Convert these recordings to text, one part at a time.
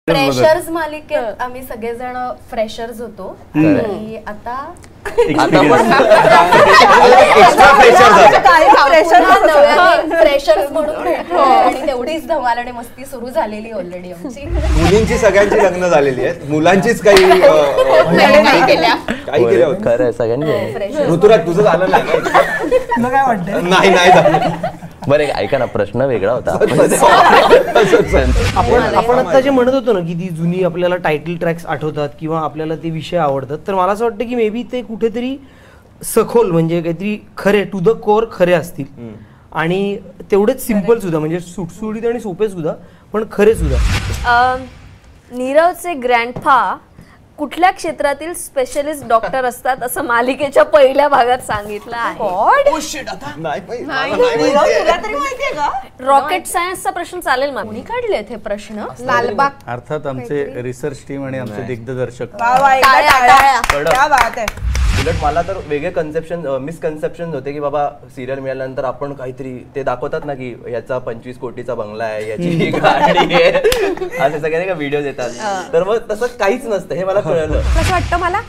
Freshers मालिकेत आम्ही सगळेजण फ्रेशर्स होतो आणि आता फ्रेशर्स म्हणून भेटतो आणि तेवढीच धमाल आणि मस्ती सुरू झालेली ऑलरेडी आमची. मुलींची सगळ्यांची लग्न झालेली आहेत, मुलांचीच काही केल्या खरं सगळ्यांनी. ऋतुराज तुझं झालं नाही? काय वाटतं? नाही झालं. बरं ऐका ना, प्रश्न वेगळा होता. आपण आता जे म्हणत होतो ना की ती जुनी आपल्याला टायटल ट्रॅक्स आठवतात किंवा आपल्याला ते विषय आवडतात, तर मला असं वाटतं की मे बी ते कुठेतरी सखोल म्हणजे काहीतरी खरे टू द कोर खरे असतील आणि तेवढेच सिम्पल सुद्धा, म्हणजे सुटसुटीत आणि सोपे सुद्धा पण खरे सुद्धा. नीरवचे ग्रँडफा कुठल्या क्षेत्रातील स्पेशलिस्ट डॉक्टर असतात असं मालिकेच्या पहिल्या भागात सांगितलं आहे. रॉकेट सायन्सचा प्रश्न चालेल मग? कोणी काढले हे प्रश्न? लालबाग अर्थात आमचे रिसर्च टीम आणि आमचे दिग्दर्शक. उलट मला तर वेगळे मिसकन्सेप्शन होते की बाबा सिरियल मिळाल्यानंतर आपण काहीतरी ते दाखवतात ना की याचा 25 कोटीचा बंगला आहे, याची गाडी आहे, असे सगळे का व्हिडिओ येतात. तर मग तसं काहीच नसतं हे मला कळलं. कसं वाटतं मला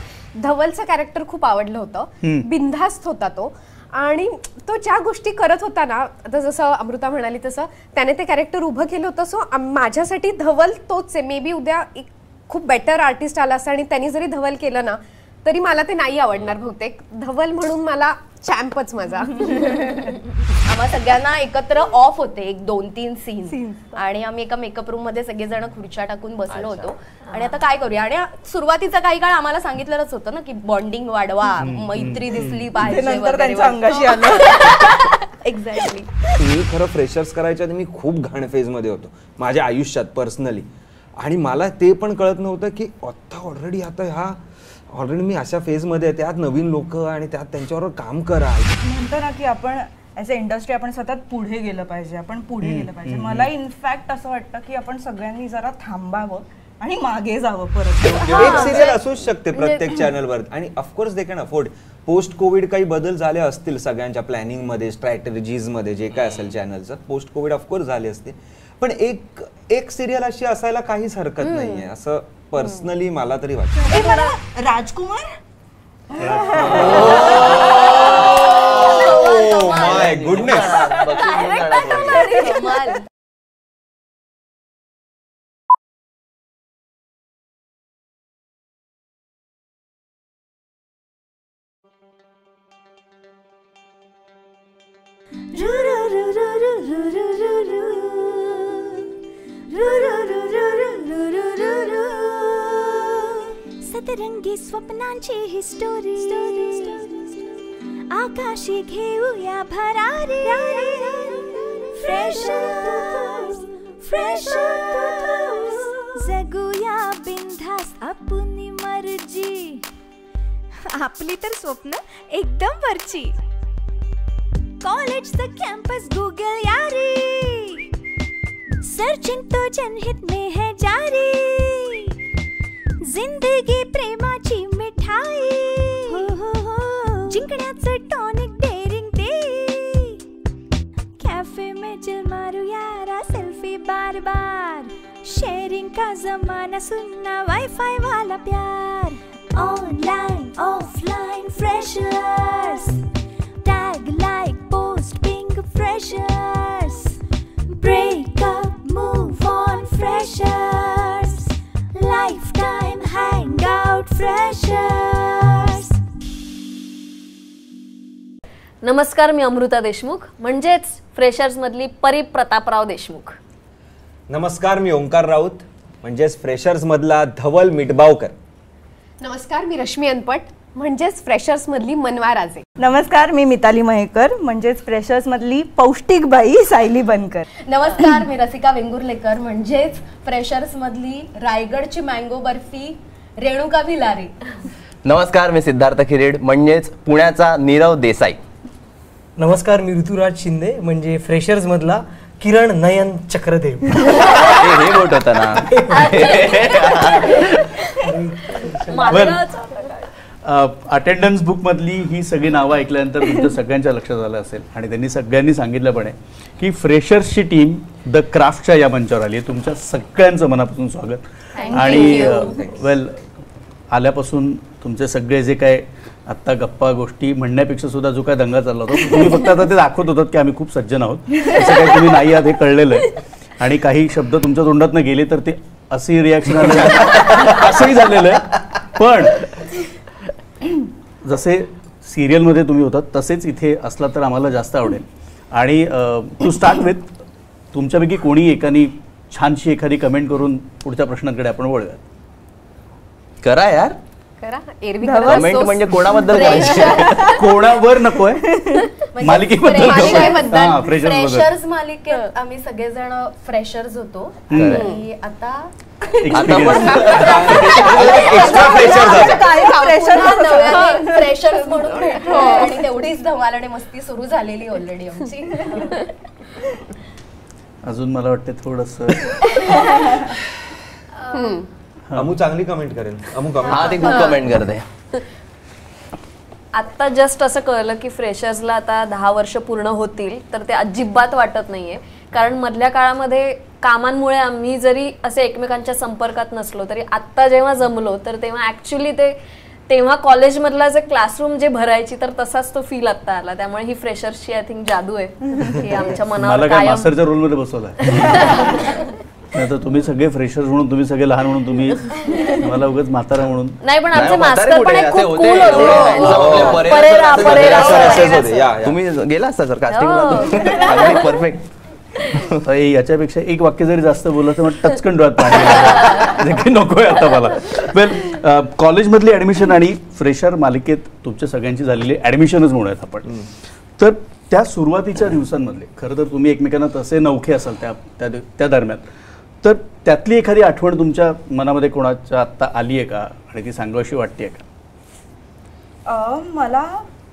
धवलचं कॅरेक्टर खूप आवडलं होतं. बिनधास्त होता तो आणि तो ज्या गोष्टी करत होता ना, आता जसं अमृता म्हणाली तसं त्याने ते कॅरेक्टर उभं केलं होतं. सो माझ्यासाठी धवल तोच आहे. मे बी उद्या एक खूप बेटर आर्टिस्ट आला असता आणि त्यांनी जरी धवल केलं ना तरी मला ते नाही आवडणार बहुतेक. धवल म्हणून मला चॅम्पच माझा. आम्हा सगळ्यांना एकत्र ऑफ होते एक 2-3 सीन आणि आम्ही एका मेकअप रूम मध्ये सगळेजण खुर्च्या टाकून बसलो होतो आणि आता काय करूया. आणि सुरुवातीचा काही काळ आम्हाला सांगितलंच होतं ना की बॉन्डिंग वाढवा, मैत्री दिसली पाहिजे. एक्झॅक्टली. मी खरं फ्रेशर्स करायच्या आधी मी खूप घाण फेज मध्ये होतो माझ्या आयुष्यात पर्सनली, आणि मला ते पण कळत नव्हतं की ऑलरेडी मी अशा फेज मध्ये त्यात नवीन लोक आणि त्यात त्यांच्यावर काम करा. म्हणतो ना की आपण ऍज अ इंडस्ट्री आपण सतत पुढे गेलं पाहिजे. मला इनफॅक्ट असं वाटतं की आपण सगळ्यांनी जरा थांबावं आणि मागे जावं परत. एक सिरियल असूच शकते प्रत्येक चॅनलवर आणि of course they can afford. Post Covid काही बदल झाले असतील सगळ्यांच्या प्लॅनिंग मध्ये, स्ट्रॅटेजीज मध्ये, जे काय असेल चॅनलचं पोस्ट कोविड ऑफकोर्स झाले असते, पण एक सिरियल अशी असायला काहीच हरकत नाहीये असं पर्सनली मला तरी वाटतं. राजकुमार माय गुडनेस. सतरंगी स्वप्नांची ही स्टोरी, आकाशी घेऊया भरारी. फ्रेशर्स जगूया बिनधास्त आपली मर्जी, आपली तर स्वप्न एकदम वरची. कॉलेजचं कॅम्पस गूगल यारी, सर्चिंग तो जनहित में है जारी. जिंदगी प्रेमाची मिठाई, जिंकण्याचं टॉनिक डेअरिंग दे. कॅफे में चिल मारू यारा, सेल्फी बार बार. शेअरिंग का जमाना, सुनना वाईफाई वाला प्यार. Online offline freshers, tag like post ping freshers. Breakup move on freshers, lifetime hangout freshers. नमस्कार, मी अमृता देशमुख म्हणजेच फ्रेशर्स मधली परी प्रतापराव देशमुख. नमस्कार, मी ओंकार राऊत म्हणजेच फ्रेशर्स मधला धवल मिटबावकर. नमस्कार, मी रश्मी अनपट म्हणजेच फ्रेशर्स मधली मनवा राजे. नमस्कार, मी मिताली महेकर म्हणजेच फ्रेशर्स मधली पौष्टिक बाई सायली बनकर. नमस्कार, मी रसिका वेंगुर्लेकर म्हणजेच फ्रेशर्स मधली रायगडची मँगो बर्फी रेणुका भिलारी. नमस्कार, मी सिद्धार्थ खिरेड म्हणजेच पुण्याचा नीरव देसाई. नमस्कार, मी ऋतुराज शिंदे म्हणजे फ्रेशर्स मधला किरण नयन चक्रदेव. हे बोट होता ना. अटेंडन्स बुक मधली ही सगळी नावं ऐकल्यानंतर तुमच्या सगळ्यांच्या लक्षात आलं असेल आणि त्यांनी सगळ्यांनी सांगितलं पण आहे की फ्रेशर्सची टीम द क्राफ्टच्या या मंचावर आली आहे. तुमच्या सगळ्यांचं मनापासून स्वागत. आणि वेल आल्यापासून तुमचे सगळे जे काय आत्ता गप्पा गोष्टी म्हणण्यापेक्षा सुद्धा जो काय दंगा चालला होता तुम्ही फक्त आता ते दाखवत होतात की आम्ही खूप सज्जन आहोत, असं काही तुम्ही नाही आहात हे कळलेलं आहे. आणि काही शब्द तुमच्या तोंडातनं गेले तर ते अशी रिॲक्शन आलं असंही झालेलं आहे. पण जसे सिरियलमध्ये तुम्ही होतात तसेच इथे असला तर आम्हाला जास्त आवडेल. आणि टू स्टार्ट विथ तुमच्यापैकी कोणी एकानी छानशी एखादी कमेंट करून पुढच्या प्रश्नांकडे आपण वळूया. करा यार, करा. एरवी कमेंट म्हणजे कोणाबद्दल करायची? कोणावर नकोय, मालिकेबद्दल फ्रेशर्स मालिकेत आम्ही सगळेजण फ्रेशर्स होतो आणि आता फ्रेशर्स म्हणून भेटलो आणि तेवढीच धमाल आणि मस्ती सुरू झालेली ऑलरेडी आमची. अजून मला वाटतं थोडस अमू चांगली कमेंट करेल. अमू हा ते खूप कमेंट करते. आता जस्ट असं कळलं की फ्रेशर्सला आता 10 वर्ष पूर्ण होतील, तर ते अजिबात वाटत नाहीये. कारण मधल्या काळामध्ये कामांमुळे आम्ही जरी असे एकमेकांच्या संपर्कात नसलो तरी आत्ता जेव्हा जमलो तर तेव्हा ऍक्च्युली तेव्हा कॉलेजमधला जे क्लासरूम जे भरायची तर तसाच तो फील आत्ता आला. त्यामुळे ही फ्रेशर्सची आय थिंक जादू आहे की आमच्या मनावर काय मास्टरच्या रोलमध्ये बसवलाय. तर तुम्ही सगळे फ्रेशर्स म्हणून, तुम्ही सगळे लहान म्हणून, तुम्ही मला उगाच म्हातारा म्हणून नाही. पण आमचे मास्टर पण एक खूप कूल होते. परेरा तुम्ही गेला असता सर कास्टिंगला. परफेक्ट. याच्यापेक्षा एक वाक्य जरी जास्त बोललं तर मग टचकन डोळ्यात पाणी नकोय आता मला. वेल कॉलेजमधली ऍडमिशन आणि फ्रेशर मालिकेत तुमच्या सगळ्यांची झालेली ऍडमिशनच म्हणूयात आपण. तर त्या सुरुवातीच्या दिवसांमधले खरं तर तुम्ही एकमेकांना तसे नवखे असाल त्या दरम्यान, तर त्यातली एखादी आठवण तुमच्या मनामध्ये कोणाच्या आत्ता आली आहे का आणि ती सांगावीशी वाटते का?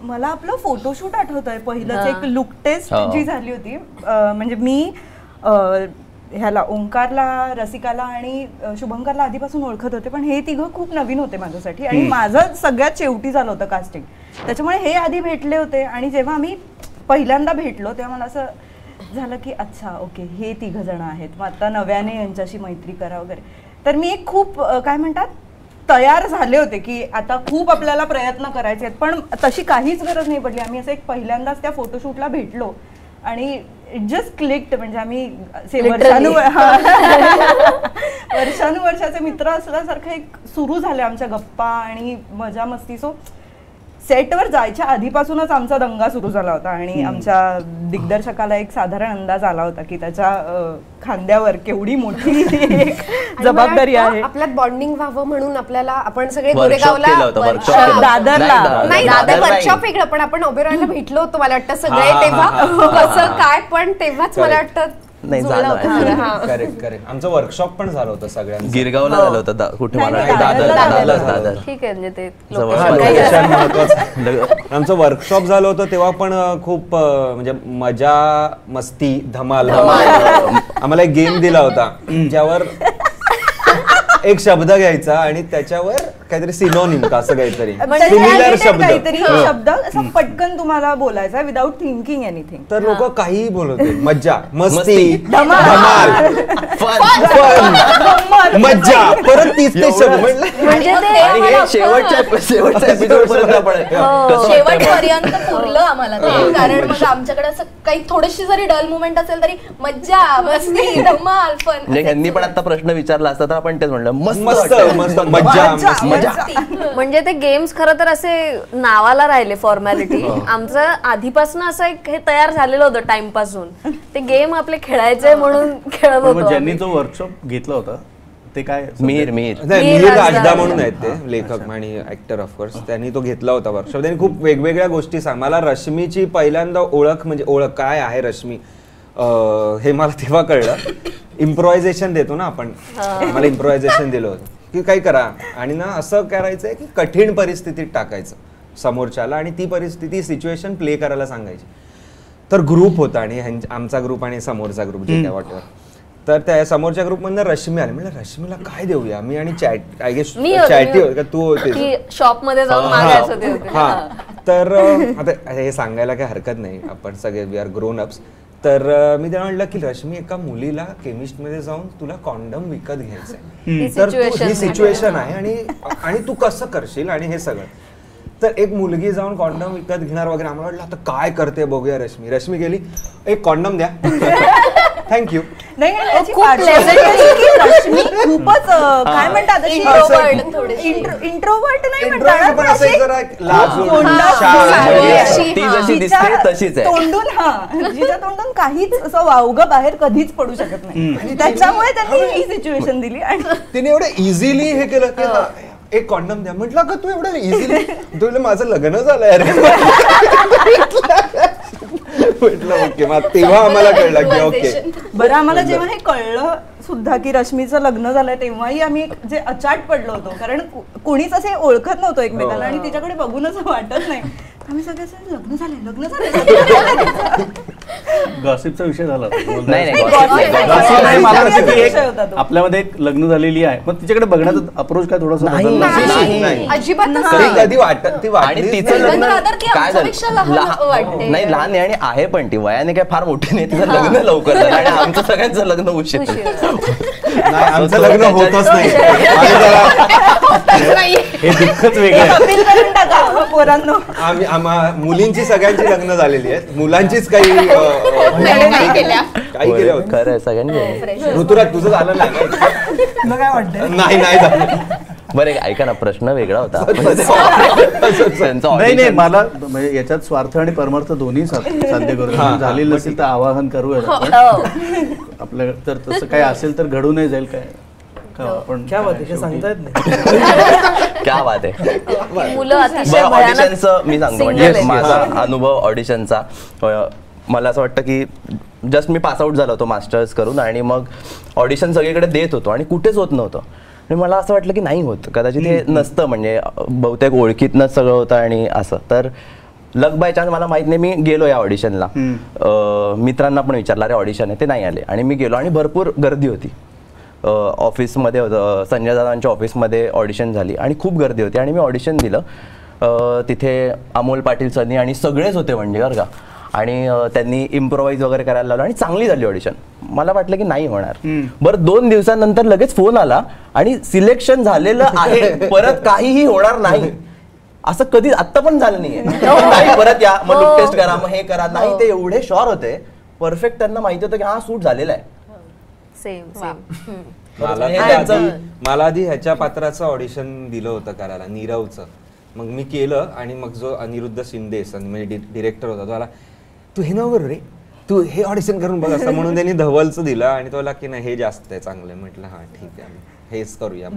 मला आपलं फोटोशूट आठवत आहे. पहिलंच एक लुक टेस्ट जी झाली होती. म्हणजे मी ह्याला ओंकारला, रसिकाला आणि शुभंकरला आधीपासून ओळखत होते, पण हे तिघं खूप नवीन होते माझ्यासाठी आणि माझं सगळ्यात शेवटी झालं होतं कास्टिंग. त्याच्यामुळे हे आधी भेटले होते आणि जेव्हा आम्ही पहिल्यांदा भेटलो तेव्हा मला असं झालं की अच्छा ओके हे 3 जण आहेत, मग आता नव्याने यांच्याशी मैत्री करा वगैरे. तर मी एक खूप काय म्हणतात तयार झाले होते की आता खूप आपल्याला प्रयत्न करायचे आहेत, पण तशी काहीच गरज नाही पडली. आम्ही असं एक पहिल्यांदाच त्या फोटोशूटला भेटलो आणि इट जस्ट क्लिक्ड. म्हणजे आम्ही वर्षानुवर्षाचे मित्र असल्यासारखं एक सुरू झाले आमच्या गप्पा आणि मजा मस्ती. सो सेटवर जायच्या आधीपासूनच आमचा दंगा सुरू झाला होता आणि आमच्या दिग्दर्शकाला एक साधारण अंदाज आला होता की त्याच्या खांद्यावर केवढी मोठी जबाबदारी आहे. आपल्यात बॉन्डिंग व्हावं म्हणून आपल्याला आपण सगळे गोरेगावला दादरला नाही, दादर वर्कशॉप वेगळं, पण आपण ओबेरॉयला भेटलो होतो मला वाटतं सगळे तेव्हा. कसं काय पण तेव्हाच मला वाटतं नाही झालं. करेक्ट. आमचं वर्कशॉप पण झालं होतं सगळ्यांचं. गिरगावला झालं होतं. कुठे मला दादर. ठीक आहे. म्हणजे ते आमचं वर्कशॉप झालं होतं तेव्हा पण खूप म्हणजे मजा मस्ती धमाल. आम्हाला एक गेम दिला होता ज्यावर एक शब्द घ्यायचा आणि त्याच्यावर काहीतरी सिनोनिम का असं काहीतरी सिमिलर शब्द असं पटकन तुम्हाला बोलायचा विदाउट थिंकिंग एनिथिंग. तर लोक काहीही बोलत होते. मज्जा मस्ती धमाल मज्जा परत 30 ते शब्द म्हणजे शेवटच्या शेवटपर्यंत पुरलं आम्हाला ते. कारण मग आमच्याकडे असं काही थोडीशी जरी डल मुवमेंट असेल तरी मज्जा मस्ती धमाल फन. म्हणजे यांनी पण आता प्रश्न विचारला असता तर आपण तेच म्हणलं मस्त मस्त मज्जा. म्हणजे ते गेम्स खरं तर असे नावाला राहिले फॉर्मॅलिटी. आमचं आधीपासून असं एक हे तयार झालेलं होतं टाइम पासून. ते गेम आपले खेळायचे म्हणून खेळत होतो. ज्यांनी जो वर्कशॉप घेतला होता ते काय मीर राजदा म्हणून आहेत ते लेखक आणि ऍक्टर ऑफकोर्स. त्यांनी तो घेतला होता वर्कशॉप. त्यांनी खूप वेगवेगळ्या गोष्टी मला रश्मीची पहिल्यांदा ओळख म्हणजे ओळख काय आहे रश्मी हे मला तेव्हा कळलं. इम्प्रोव्हायझेशन देतो ना आपण, मला इम्प्रोव्हायझेशन दिलं होतं की काही करा आणि ना असं करायचंय की कठीण परिस्थितीत टाकायचं समोरच्याला आणि ती परिस्थिती सिच्युएशन प्ले करायला सांगायची. तर ग्रुप होता आणि आमचा ग्रुप आणि समोरचा ग्रुप जे काय वाटेवर. तर त्या समोरच्या ग्रुपमधनं रश्मी आली. म्हणजे रश्मीला काय देऊया मी आणि चॅट आय गेस चॅटी का तू होते शॉप मध्ये जाऊन मागायचं ते. हा तर आता हे सांगायला काही हरकत नाही, आपण सगळे वी आर ग्रोन अप्स. तर मी त्यांना म्हटलं की रश्मी, एका मुलीला केमिस्टमध्ये जाऊन तुला कॉन्डम विकत घ्यायचंय, तर ही सिच्युएशन आहे आणि तू कसं करशील आणि हे सगळं. तर एक मुलगी जाऊन कॉन्डम विकत घेणार वगैरे. आम्हाला वाटलं आता काय करते बघूया रश्मी. रश्मी गेली, एक कॉन्डम द्या, थँक्यू. रश्मी खूपच काय म्हणतात इंट्रोवर्ट नाही म्हणतात, तोंडून जिच्या तोंडून काहीच असं वावगं बाहेर कधीच पडू शकत नाही. त्याच्यामुळे त्यांनी ही सिच्युएशन दिली आणि तिने एवढं इझिली हे केलं की एक कॉन्डम द्या. म्हटलं का तू एवढं इझिली, तुला माझं लग्न झालंय अरे. म्हटलं ओके. मग तेव्हा आम्हाला कळलं की ओके. बरं, आम्हाला जेव्हा हे कळलं सुद्धा की रश्मीचं लग्न झालंय, तेव्हाही आम्ही जे अचाट पडलो होतो, कारण कोणीच असे ओळखत नव्हतं एकमेकाला आणि तिच्याकडे बघून असं वाटत नाही. आम्ही सगळे लग्न झालंय. गॉसिपचा विषय झाला. आपल्यामध्ये एक लग्न झालेली आहे, पण तिच्याकडे बघण्याचा अप्रोच काय थोडासा अजिबात कधी वाटत आणि तिचं लग्न काय झालं नाही, लहान आहे आणि आहे पण ती वयाने काय फार मोठी नाही. तिचं लग्न लवकर झालं आणि आमचं सगळ्यांचं लग्न उशीर. आमचं लग्न होतच नाही. हे दुःखच वेगळं. पोरांनो, मुलींची सगळ्यांची लग्न झालेली आहेत, मुलांचीच काही केल्या होत्या. खरं आहे, सगळ्यांनी. ऋतुराज तुझं झालं नाही? काय वाटतं? नाही झालं. बरं, ऐका ना, प्रश्न वेगळा होता. नाही, मला याच्यात स्वार्थ आणि परमार्थ दोन्ही साध्य करू. झालेलं नसेल तर आवाहन करूया आपल्या. तर तसं काय असेल तर घडू नाही जाईल काय. पण क्या बात आहे, सांगता येत नाही. क्या बात आहे. मुलं अतिशय ऑडिशनचं मी सांगतो, म्हणजे माझा अनुभव ऑडिशनचा. मला असं वाटतं की जस्ट मी पास आउट झालो होतो मास्टर्स करून आणि मग ऑडिशन सगळीकडे देत होतो आणि कुठेच होत नव्हतं. आणि मला असं वाटलं की नाही होत, कदाचित हे नसतं, म्हणजे बहुतेक ओळखीतनंच सगळं होतं आणि असं. तर लक बाय चान्स मला माहित नाही, मी गेलो या ऑडिशनला. मित्रांना पण विचारलं अरे ऑडिशन आहे, ते नाही आले. आणि मी गेलो आणि भरपूर गर्दी होती. ऑफिसमध्ये होतं, संजय दादांच्या ऑफिसमध्ये ऑडिशन झाली आणि खूप गर्दी होती. आणि मी ऑडिशन दिलं. तिथे अमोल पाटील सनी आणि सगळेच होते म्हणजे बरं का. आणि त्यांनी इम्प्रोवाइज वगैरे करायला लावलं आणि चांगली झाली ऑडिशन. मला वाटलं की नाही होणार. बरं, 2 दिवसानंतर लगेच फोन आला आणि सिलेक्शन झालेलं आहे, परत काहीही होणार नाही. असं कधी आत्ता पण झालं नाहीये. नाही, परत या, मग लुक टेस्ट करा, मग हे करा. नाही, ते एवढे शुअर होते, परफेक्ट. त्यांना माहिती होतं की हा सूट झालेला आहे. मला आधी ह्याच्या पात्राचं ऑडिशन दिलं होतं करायला, नीरवचं. मग मी केलं आणि मग जो अनिरुद्ध शिंदे म्हणजे डिरेक्टर होता, तो आला, तू हे नाव करू रे, तू हे ऑडिशन करून बघ असं म्हणून त्यांनी धवलचं दिलं. आणि तो की नाही, हे जास्त आहे, चांगलं आहे. म्हटलं हा ठीक आहे, हेच करूया.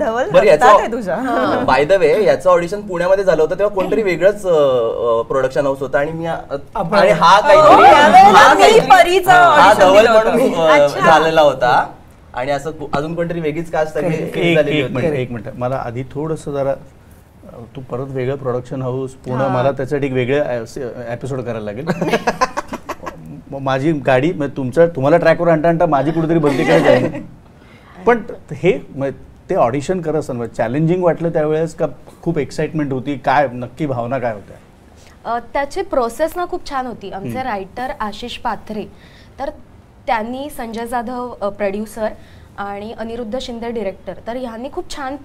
बाय द वे, याचं ऑडिशन पुण्यामध्ये झालं होतं, तेव्हा कोणतरी वेगळंच प्रोडक्शन हाऊस होतं आणि मी हा धवल म्हणून झालेला होता. आणि असं अजून कोणतरी वेगळीच कास्ट एक मिनिट, मला आधी थोडस जरा, तू परत वेगळं प्रोडक्शन हाऊस पुन्हा, मला त्यासाठी एक वेगळं एपिसोड करायला लागेल. माझी गाडी तुम्हाला ट्रॅकवर आणता माझी कुठेतरी बदली काय जाईल. पण हे ते ऑडिशन करत असताना चॅलेंजिंग वाटलं त्यावेळेस का खूप एक्साइटमेंट होती? काय नक्की भावना काय होत्या? त्याची प्रोसेस ना खूप छान होती. आमचे रायटर आशिष पाथरे, तर त्यांनी संजय जाधव प्रोड्युसर आणि अनिरुद्ध शिंदे डिरेक्टर, तर ह्यांनी खूप छान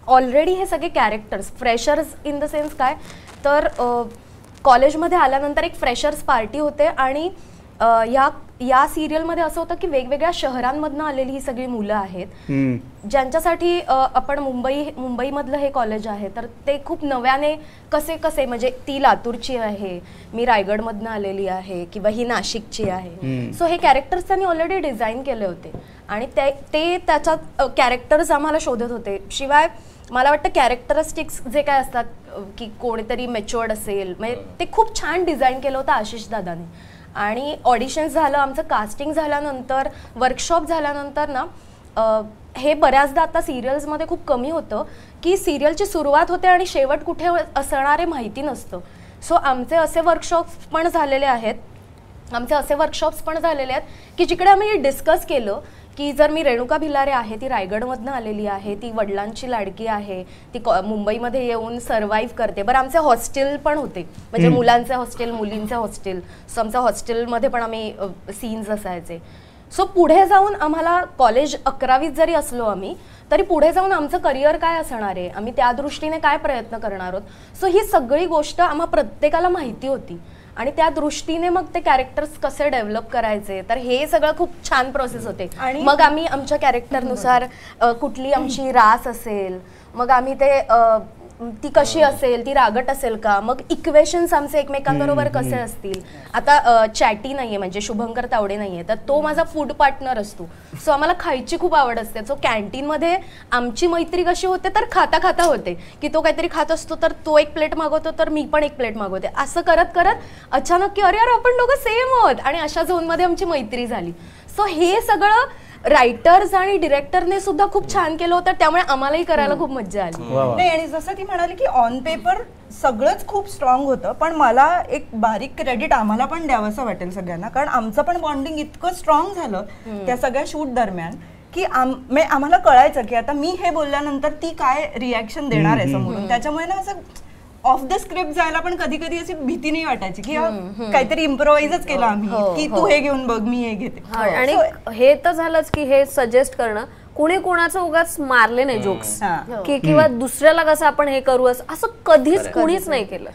ऑलरेडी हे सगळे characters, freshers in the sense काय, तर कॉलेजमध्ये आल्यानंतर एक फ्रेशर्स पार्टी होते आणि या सिरियलमध्ये असं होतं की वेगवेगळ्या शहरांमधनं आलेली ही सगळी मुलं आहेत, ज्यांच्यासाठी आपण मुंबईमधलं हे कॉलेज आहे, तर ते खूप नव्याने कसे म्हणजे ती लातूरची आहे, मी रायगडमधनं आलेली आहे, किंवा ही नाशिकची आहे. सो हे कॅरेक्टर्स त्यांनी ऑलरेडी डिझाईन केले होते आणि ते त्याच्यात कॅरेक्टर्स आम्हाला शोधत होते. शिवाय मला वाटतं कॅरेक्टरिस्टिक्स जे काय असतात की कोणीतरी मॅच्युअर्ड असेल, म्हणजे ते खूप छान डिझाईन केलं होतं आशिष दादाने. आणि ऑडिशन्स झालं, आमचं कास्टिंग झाल्यानंतर, वर्कशॉप झाल्यानंतर ना, हे बऱ्याचदा आता सिरियल्समध्ये खूप कमी होतं की सिरियलची सुरुवात होते आणि शेवट कुठे असणार आहे माहिती नसतं. सो आमचे असे वर्कशॉप्स पण झालेले आहेत की जिकडे आम्ही डिस्कस केलं की जर मी रेणुका भिलारे आहे, ती रायगडमधनं आलेली आहे, ती वडिलांची लाडकी आहे, ती मुंबईमध्ये येऊन सर्व्हाइव्ह करते. बरं आमचे हॉस्टेल पण होते, म्हणजे मुलांचे हॉस्टेल, मुलींचे हॉस्टेल. सो आमच्या हॉस्टेलमध्ये पण आम्ही सीन्स असायचे. सो पुढे जाऊन आम्हाला कॉलेज 11वीत जरी असलो आम्ही, तरी पुढे जाऊन आमचं करिअर काय असणार आहे, आम्ही त्या दृष्टीने काय प्रयत्न करणार आहोत. सो ही सगळी गोष्ट आम्हा प्रत्येकाला माहिती होती आणि त्या दृष्टीने मग ते कॅरेक्टर्स कसे डेव्हलप करायचे, तर हे सगळं खूप छान प्रोसेस होते. आणि मग आम्ही आमच्या कॅरेक्टरनुसार कुठली आमची रास असेल, मग आम्ही ते ती कशी असेल, ती रागट असेल का, मग इक्वेशन्स आमचे एकमेकांबरोबर कसे असतील. आता चॅटी नाहीये, म्हणजे शुभंकर तावडे नाहीये, तर तो माझा फूड पार्टनर असतो. सो आम्हाला खायची खूप आवड असते. सो कॅन्टीनमध्ये आमची मैत्री कशी होते, तर खाता खाता होते, की तो काहीतरी खात असतो तर तो एक प्लेट मागवतो तर मी पण एक प्लेट मागवते. असं करत करत अचानक की अरे यार आपण दोघं सेम आहोत, आणि अशा झोनमध्ये आमची मैत्री झाली. सो हे सगळं रायटर्स आणि डिरेक्टरने सुद्धा खूप छान केलं होतं, त्यामुळे आम्हालाही करायला खूप मजा आली. नाही, आणि जसं ती म्हणाली की ऑन पेपर सगळंच खूप स्ट्रॉंग होतं, पण मला एक बारीक क्रेडिट आम्हाला पण द्यावंसं वाटेल सगळ्यांना, कारण आमचं पण बॉन्डिंग इतकं स्ट्रॉंग झालं त्या सगळ्या शूट दरम्यान की आम्हाला कळायचं की आता मी हे बोलल्यानंतर ती काय रिॲक्शन देणार आहे समोरून. त्याच्यामुळे ना असं ऑफ द स्क्रिप्ट जायला पण कधी कधी अशी भीती नाही वाटायची की काहीतरी इम्प्रोवाइजच केलं आम्ही, की तू हे घेऊन बघ, मी हे घेते. आणि हे तर झालंच की हे सजेस्ट करणं, कुणी कोणाचं उगाच मारले नाही जोक्स की किंवा दुसऱ्याला कसं आपण हे करू असं कधीच कुणीच नाही केलं,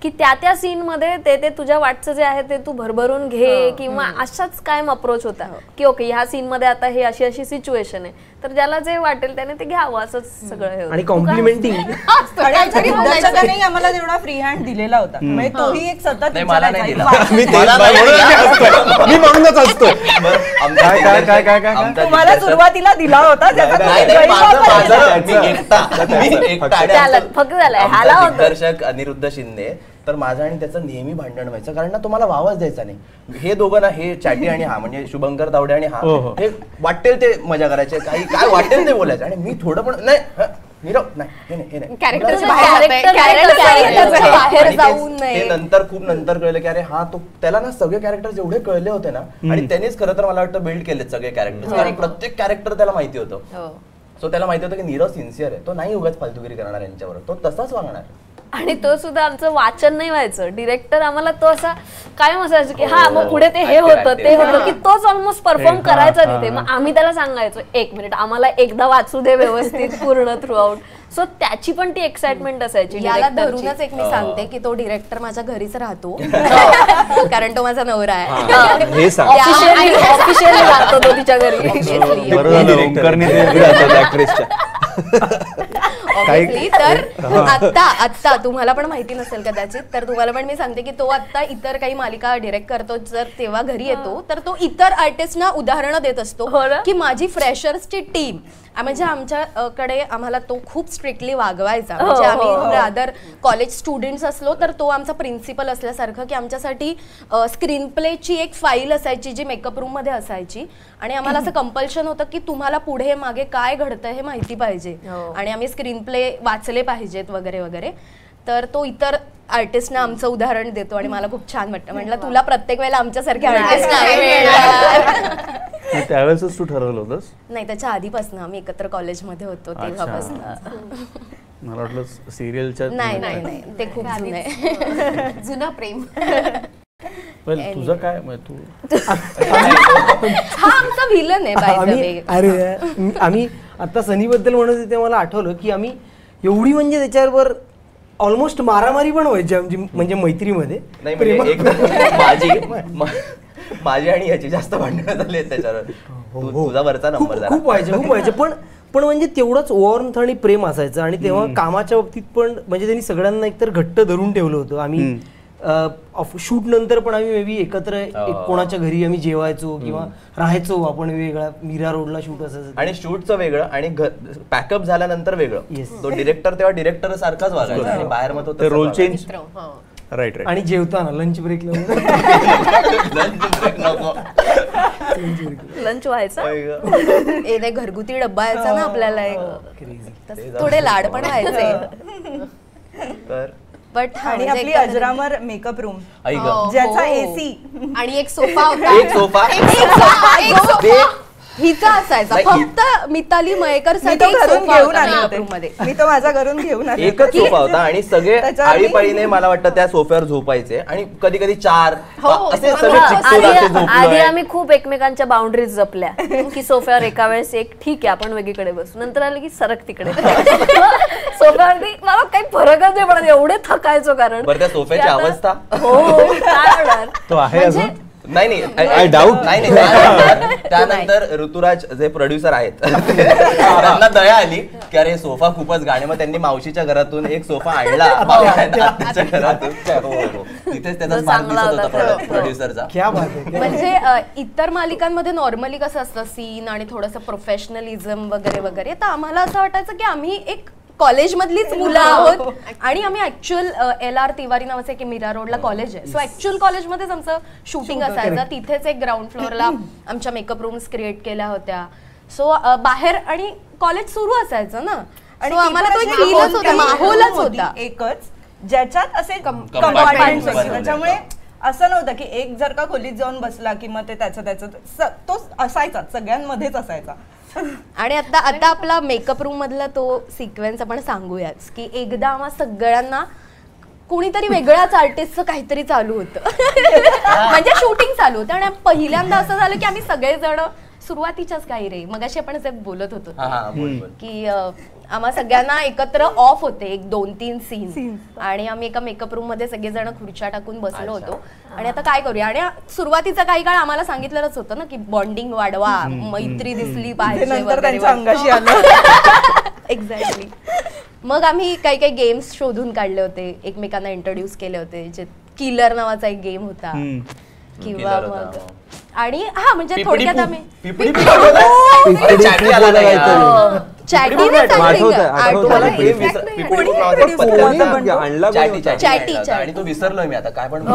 की त्या सीन मध्ये ते तुझ्या वाटचं जे आहे ते तू भरभरून घे, किंवा अशाच कायम अप्रोच होता की ओके ह्या सीन मध्ये आता हे अशी सिच्युएशन आहे, तर ज्याला जे वाटेल त्याने ते घ्यावं, असंच सगळं. आणि कॉम्प्लिमेंटिंग आम्हाला तेवढा फ्री हँड दिलेला होता, म्हणजे तोही एक सतत म्हणूनच असतो. तुम्हाला सुरुवातीला दिला होता, फक्त झालाय हाला होता. दिग्दर्शक अनिरुद्ध शिंदे, तर माझं आणि त्याचं नेहमी भांडण व्हायचं, कारण ना तुम्हाला वावच द्यायचा नाही. हे दोघं ना, हे चॅटी आणि हा म्हणजे शुभंकर तावडे आणि हा, हे वाटेल ते मजा करायचे, काही काय वाटेल ते बोलायचं, आणि मी थोडं पण नाही नीरव नाही, हे नाही, हे नाही. ते नंतर खूप नंतर कळलं की अरे हा तो त्याला ना सगळे कॅरेक्टर एवढे कळले होते ना, आणि त्यांनीच खरं तर मला वाटतं बिल्ड केलेत सगळे कॅरेक्टर, कारण प्रत्येक कॅरेक्टर त्याला माहिती होतं. सो त्याला माहिती होतं की नीरव सिन्सिअर आहे, तो नाही उगाच फालतुगिरी करणार यांच्यावर, तो तसाच वागणार. आणि तो सुद्धा आमचं वाचन नाही व्हायचं, डिरेक्टर आम्हाला तो असा कायम असायचं की हा मग पुढे ते हे होतं ते होतं, की तोच ऑलमोस्ट परफॉर्म करायचा तिथे. मग आम्ही त्याला सांगायचो 1 मिनिट आम्हाला एकदा वाचू दे व्यवस्थित पूर्ण थ्रू आउट. सो त्याची पण ती एक्साइटमेंट असायची. याला धरूनच एक मी सांगते की तो डिरेक्टर माझ्या घरीच राहतो, कारण तो माझा नवरा आहे. ऑफिशियली राहतो तो तिच्या घरी. तर आता तुम्हाला पण माहिती नसेल कदाचित, तर तुम्हाला पण मी सांगते की तो आता इतर काही मालिका डिरेक्ट करतो, जर तेव्हा घरी येतो तर तो इतर आर्टिस्टना उदाहरणं देत असतो की माझी फ्रेशर्सची टीम, म्हणजे आमच्याकडे आम्हाला तो खूप स्ट्रिक्टली वागवायचा. म्हणजे आम्ही रादर कॉलेज स्टुडंट्स असलो तर तो आमचा प्रिन्सिपल असल्यासारखं, की आमच्यासाठी स्क्रीन प्लेची एक फाईल असायची जी मेकअप रूम मध्ये असायची, आणि आम्हाला असं कंपल्शन होतं की तुम्हाला पुढे मागे काय घडतं हे माहिती पाहिजे, आणि आम्ही स्क्रीन प्ले वाचले पाहिजेत वगैरे वगैरे. तर तो इतर आर्टिस्टना आमचं उदाहरण देतो आणि मला खूप छान वाटतं. म्हटलं तुला प्रत्येक वेळेला आमच्यासारखे आर्टिस्ट नाही मिळणार. त्यावेळेसच तू ठरवलं होतंस? नाही, त्याच्या आधीपासून आम्ही एकत्र कॉलेजमध्ये होतो तेव्हापासून. मला वाटलं सिरियलच्या. नाही ते खूप जुनं आहे, जुना प्रेम. तुझं काय तू? हा आमचा विलन आहे. अरे आम्ही आता सनी बद्दल म्हणत होते, मला आठवलं की आम्ही एवढी म्हणजे त्याच्यावर ऑलमोस्ट मारामारी पण व्हायची आमची, म्हणजे मैत्रीमध्ये. नाही माझी आणि याची जास्त भांडणं झाली आहेत त्याच्यावर. तुझा वरचा नंबर खूप व्हायचे पण म्हणजे तेवढंच वॉर्मथ आणि प्रेम असायचं. आणि तेव्हा कामाच्या बाबतीत पण म्हणजे त्यांनी सगळ्यांना एकतर घट्ट धरून ठेवलं होतं. आम्ही शूट नंतर पण आम्ही मे बी एकत्र कोणाच्या घरी आम्ही जेवायचो किंवा राहायचो. आपण वेगळा मीरा रोडला शूट असायचं, आणि शूटचं वेगळं आणि पॅकअप झाल्यानंतर वेगळं. तो डिरेक्टर तेव्हा डिरेक्टर सारखाच वागायचा, आणि बाहेर मग तो रोल चेंज. राईट. आणि जेवताना लंच ब्रेकला लंच व्हायचा, घरगुती डब्बा यायचा ना आपल्याला, थोडे लाड पण व्हायचे. बट आणि आपली अजरामर मेकअप रूम, ज्याचा एसी आणि एक सोफा होता. हिचा असायचा फक्त मिताली मयेकर मी तो घरून घेऊन आले होते मी तो माझ्या घरून घेऊन आले एकच सोफा होता आणि सगळे आळीपाळीने मला वाटतं त्या सोफ्यावर झोपायचे आणि कधी कधी 4 असे सगळे चिकटून असे आधी झोपलोय. आम्ही खूप एकमेकांच्या बाउंड्रीज जपल्या की सोफ्यावर एका वेळेस एक ठीक आहे आपण वेगळीकडे बसू, नंतर आलं की सरक तिकडे सोफ्यावरती मला काही फरकच नाही पडत, एवढे थकायचो कारण बरं त्या सोफ्याची अवस्था हो काय होणार तो आहे अजून नाही I doubt. नाही त्यानंतर ऋतुराज जे प्रोड्युसर आहेत त्यांना दया आली की अरे सोफा खूपच गाणे, मग त्यांनी मावशीच्या घरातून एक सोफा आणला आत्याच्या घरातून तिथेच त्याचा मार्क दिसत होता प्रोड्युसरचा. क्या बात आहे. म्हणजे इतर मालिकांमध्ये नॉर्मली कसं असतं सीन आणि थोडंसं प्रोफेशनलिझम वगैरे वगैरे, तर आम्हाला असं वाटायचं की आम्ही एक कॉलेजमधलीच मुलं आहोत आणि आम्ही ऍक्च्युअल LR तिवारी नावाचं एक मीरा रोडला कॉलेज आहे, सो ऍक्च्युअल कॉलेजमध्येच आमचं शूटिंग असायचं. तिथेच एक ग्राउंड फ्लोअरला आमच्या मेकअप रूम्स क्रिएट केल्या होत्या. सो बाहेर आणि कॉलेज सुरू असायचं ना, आणि आम्हाला तो एक फीलच होता, माहोलच होता एकच ज्याच्यात असे कंपार्टमेंट्स होते. त्याच्यामुळे असं नव्हतं की एक जर का खोलीत जाऊन बसला की मग ते त्याचं तो असायचा, सगळ्यांमध्येच असायचा. आणि आता आपला मेकअप रूम मधला तो सिक्वेन्स आपण सांगूयाच की एकदा आम्हा सगळ्यांना कुणीतरी वेगळ्याच आर्टिस्टचं काहीतरी चालू होतं म्हणजे शूटिंग चालू होतं आणि पहिल्यांदा असं झालं की आम्ही सगळेजण सुरुवातीच्याच काही रे मगाशी आपण जे बोलत होतो की आम्हा सगळ्यांना एकत्र ऑफ होते एक 2-3 सीन आणि आम्ही एका मेकअप रूम मध्ये सगळेजण खुर्च्या टाकून बसलो होतो आणि आता काय करूया. आणि सुरुवातीचा काही काळ आम्हाला सांगितलेलंच होतं ना की बॉन्डिंग वाढवा, मैत्री दिसली पाहिजे, अंगाशी आलं. एक्झॅक्टली. मग आम्ही काही काही गेम्स शोधून काढले होते, एकमेकांना इंट्रोड्यूस केले होते, जे किलर नावाचा एक गेम होता किंवा मग आणि हा म्हणजे थोडक्यात आम्ही आणि तो विसरलोय मी आता काय पण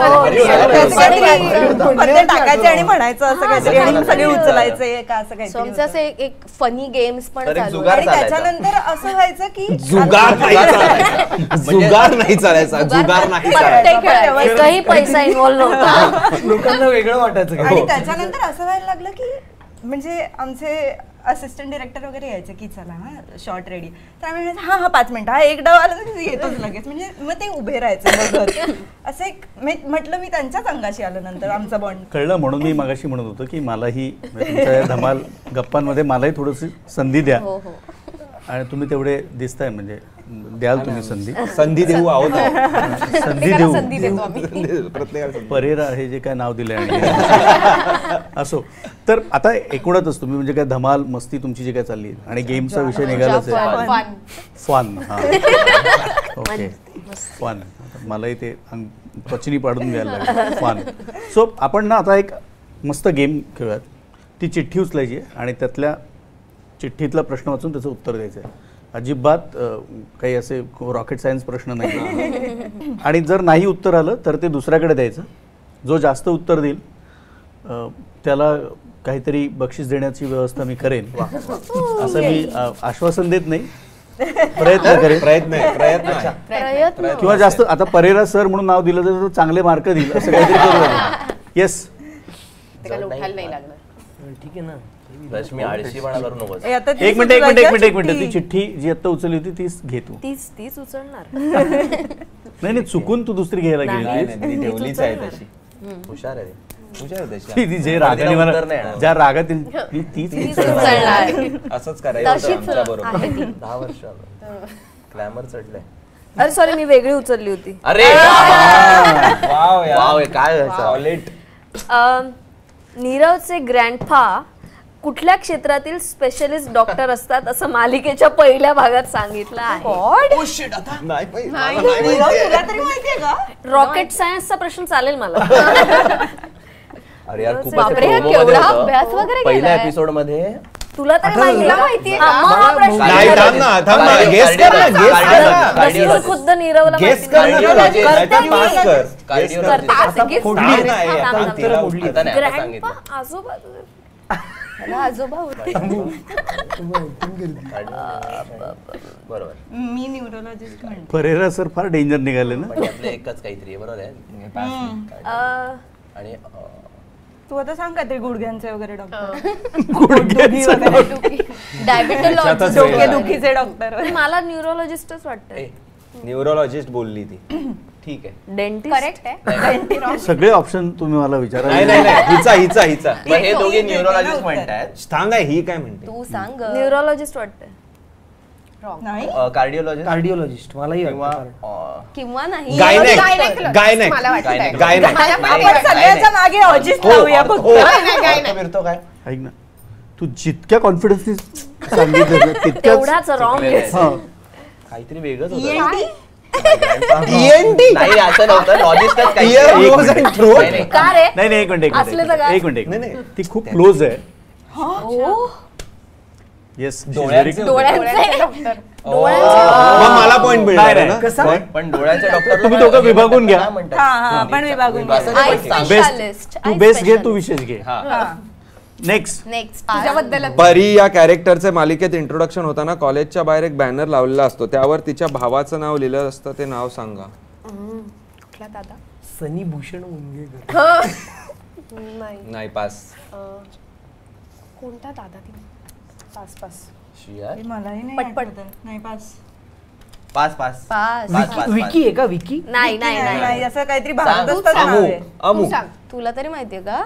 टाकायचे आणि म्हणायचं असं काहीतरी आणि सगळे उचलायचे का असं काहीतरी असे एक फनी गेम्स पण चालू. आणि त्याच्यानंतर असं व्हायचं की जुगार नाही चालायचा जुगार नाही चालायचा, एकही पैसा इन्व्हॉल्व नव्हता. लोकांना वेगळं वाटायचं. आणि त्याच्यानंतर असं व्हायला लागलं की म्हणजे आमचे असिस्टंट डिरेक्टर वगैरे यायचे की चला हा शॉर्ट रेडी, तर आम्ही म्हणायचं हा 5 मिनिटं हा एक डाव आला तर येतोच लगेच, म्हणजे मग ते उभे राहायचे बघत असं एक म्हटलं मी त्यांच्याच अंगाशी आलं नंतर आमचा बॉन्ड कळलं. म्हणून मी मगाशी म्हणत होतो की मलाही तुमच्या धमाल गप्पांमध्ये मलाही थोडीशी संधी द्या आणि तुम्ही तेवढे दिसताय म्हणजे द्याल तुम्ही संधी देऊ आहोत संधी देऊ परेरा हे जे काय नाव दिलंय आणि असो. तर आता एकूणच तुम्ही म्हणजे काय धमाल मस्ती तुमची जी काय चालली आणि गेमचा विषय निघालाच आहे फन. ओके फन मलाही ते पचनी पाडून घ्यायला लागेल फन. सो आपण ना आता एक मस्त गेम खेळूयात. ती चिठ्ठी उचलायची आहे आणि त्यातल्या चिठ्ठीतला प्रश्न वाचून त्याचं उत्तर द्यायचं आहे. अजिबात काही असे रॉकेट सायन्स प्रश्न नाही आणि जर नाही उत्तर आलं तर ते दुसऱ्याकडे द्यायचं. जो जास्त उत्तर देईल त्याला काहीतरी बक्षीस देण्याची व्यवस्था मी करेन असं मी आश्वासन देत नाही, प्रयत्न करेन. प्रयत्न किंवा जास्त आता परेरा सर म्हणून नाव दिलं तर चांगले मार्क देईल असं काहीतरी करू. येस ठीक आहे ना. रश्मी आळशीपणा करू नकोस. एक मिनिट ती चिठ्ठी जी आता उचलली होती तीच घे तू. तीच उचलणार नाही चुकून तू दुसरी घ्यायला गेली ठेवलीच आहे तशी. हुशार आहे जे रागाने मला ज्या रागात तीच असंच करायचं आमच्या बरोबर. 10 वर्ष ग्लॅमर चढलंय. अरे सॉरी मी वेगळी उचलली होती. अरे वाव काय सॉलिड. नीरवचे ग्रँडफा कुठल्या क्षेत्रातील स्पेशलिस्ट डॉक्टर असतात असं मालिकेच्या पहिल्या भागात सांगितलं आहे. रॉकेट सायन्सचा प्रश्न चालेल मला. अरे यार अभ्यास वगैरे पहिल्या एपिसोड मध्ये तुला तरी माहिती आहे खुद्द नीरवला आजोबा होते. बरोबर. मी न्यूरोलॉजिस्ट म्हणते. परेरा सर फार डेंजर निघाले ना. एकच काहीतरी बरोबर आहे. आणि तू आता सांग का ते गुडघ्यांचे वगैरे डॉक्टर डायबिटॉलॉजिस्ट डोकेदुखीचे डॉक्टर मला न्यूरोलॉजिस्टच वाटतं. न्यूरोलॉजिस्ट बोलली ती. ठीक आहे. डेंटिस्ट करेक्ट आहे. सगळे ऑप्शन तुम्ही मला विचारा. नाही हिचा मग हे दोघे न्यूरोलॉजिस्ट म्हणतात. सांगा ही काय म्हणते. तू सांग न्यूरोलॉजिस्ट वाटतंय. नाही कार्डिओलॉजिस्ट कार्डिओलॉजिस्ट मलाही किंवा किंवा नाही गायनेक मला वाटतंय. आपण सगळ्याच्या मागे ऑजिस्ट लावूया फक्त. फिरतो काय ऐक ना, तू जितक्या कॉन्फिडन्सने सांगितलं ना, तितक्याच तेवढाच रॉंग आहे. हा. काहीतरी वेगळंच होतं. ENT नाही असं नव्हतं. लॉजिस्टच Ear, nose and throat. का रे? नाही एक मिनिट असले तर काय? एक मिनिट ती खूप क्लोज आहे. येस डोळ्यांचे डोळ्यांचे मला पॉइंट मिळणार ना. पण डोळ्याच्या डॉक्टर तुम्ही दोघं विभागून घ्या. आपण विभागून बेस्ट तू बेस्ट घे, तू विशेष घे. नेक्स्ट तुझ्याबद्दल परी या कॅरेक्टरचे मालिकेत इंट्रोडक्शन होताना कॉलेजच्या बाहेर एक बॅनर लावलेला असतो, त्यावर तिच्या भावाचं नाव लिहिलं असतं. ते नाव सांगा. कुठला दादा? सनी भूषण मुंगेकर. नाही पास. कोणता दादा ती? पास मलाही नाही पटपट. आठवत. नाही पास पास विकी आहे का विकी? नाही नाही असं काहीतरी सांग. भारतच नाव आहे. अमू तू सांग. तुला तरी माहितीये का?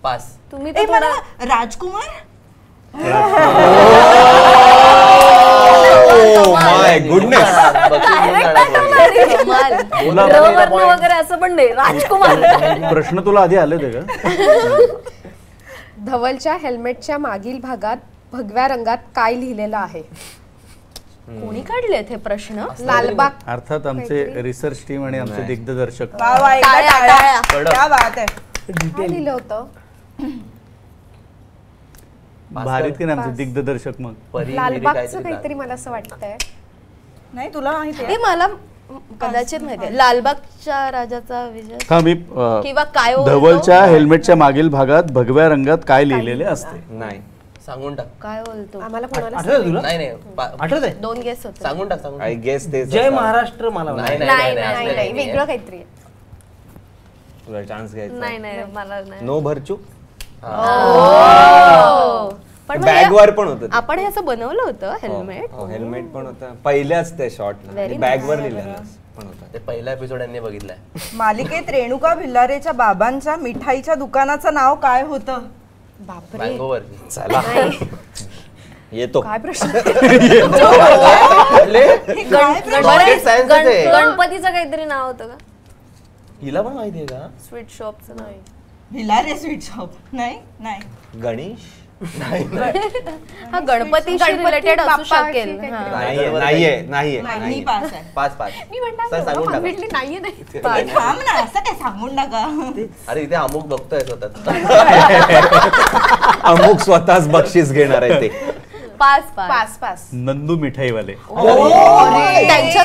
पास. तुम्ही ए, तर मला थोडा राजकुमार माय गुडनेस. कमाल. रवर्ण वगैरे असं पण नाही. राजकुमार. प्रश्न तुला आधी आले होते का? धवलच्या हेल्मेटच्या मागील भागात भगव्या रंगात काय लिहिलेलं आहे? कोणी काढलेत हे प्रश्न? लालबाग. अर्थात आमचे रिसर्च टीम आणि आमचे दिग्दर्शक. वा वा एकदा टाळ्या, टाळ्या. क्या बात आहे. काय लिहिलं होतं? भारीत की नाही आमचे दिग्दर्शक. मग लालबागचं काहीतरी मला असं वाटतंय. नाही तुला माहिती हे मला कदाचित माहितीये. लालबागच्या राजाचा विजय हा मी किंवा काय बोलतो? धवलच्या हेल्मेटच्या मागील भागात भगव्या रंगात काय लिहिलेले असते? नाही सांगून टाक. काय बोलतो? आम्हाला कोणाला आठवत तुला? नाही आठवत आहे? 2 गेस होते. सांगून टाक. आय गेस ते जय महाराष्ट्र मला नाही, वाटतं. नाही, नाही नाही वेगळं काहीतरी आहे. तुला चान्स घ्यायचा. नाही मला नाही. नो भरचू. पण बॅग वर पण होतं. आपण हे असं बनवलं होतं हेल्मेट. हेल्मेट पण होतं पहिल्याच त्या शॉटला. बॅग वर लिहिलेलं पण होतं. ते पहिला एपिसोड यांनी बघितलाय. मालिकेत रेणुका भिल्लारेच्या बाबांच्या मिठाईच्या दुकानाचं नाव काय होतं? बापरे मँगोवर. चला येतो. काय प्रश्न? गणपतीचं काहीतरी नाव होतं का? हिला पण माहितीये का? स्वीट शॉपचं नाव. Bhilare sweet shop. नाही गणेश. हा गणपतीशी रिलेटेड असू शकेल. हा. नाहीये. मी पास आहे. पाच मी म्हणणार सर, सांगून टाका. भेटली नाहीये नाही. थांब ना असं काय सांगून टाका. अरे इथे अमुक बघतोय स्वतः. अमुक स्वतःच बक्षीस घेणार आहे ते. पास नंदू मिठाईवाले.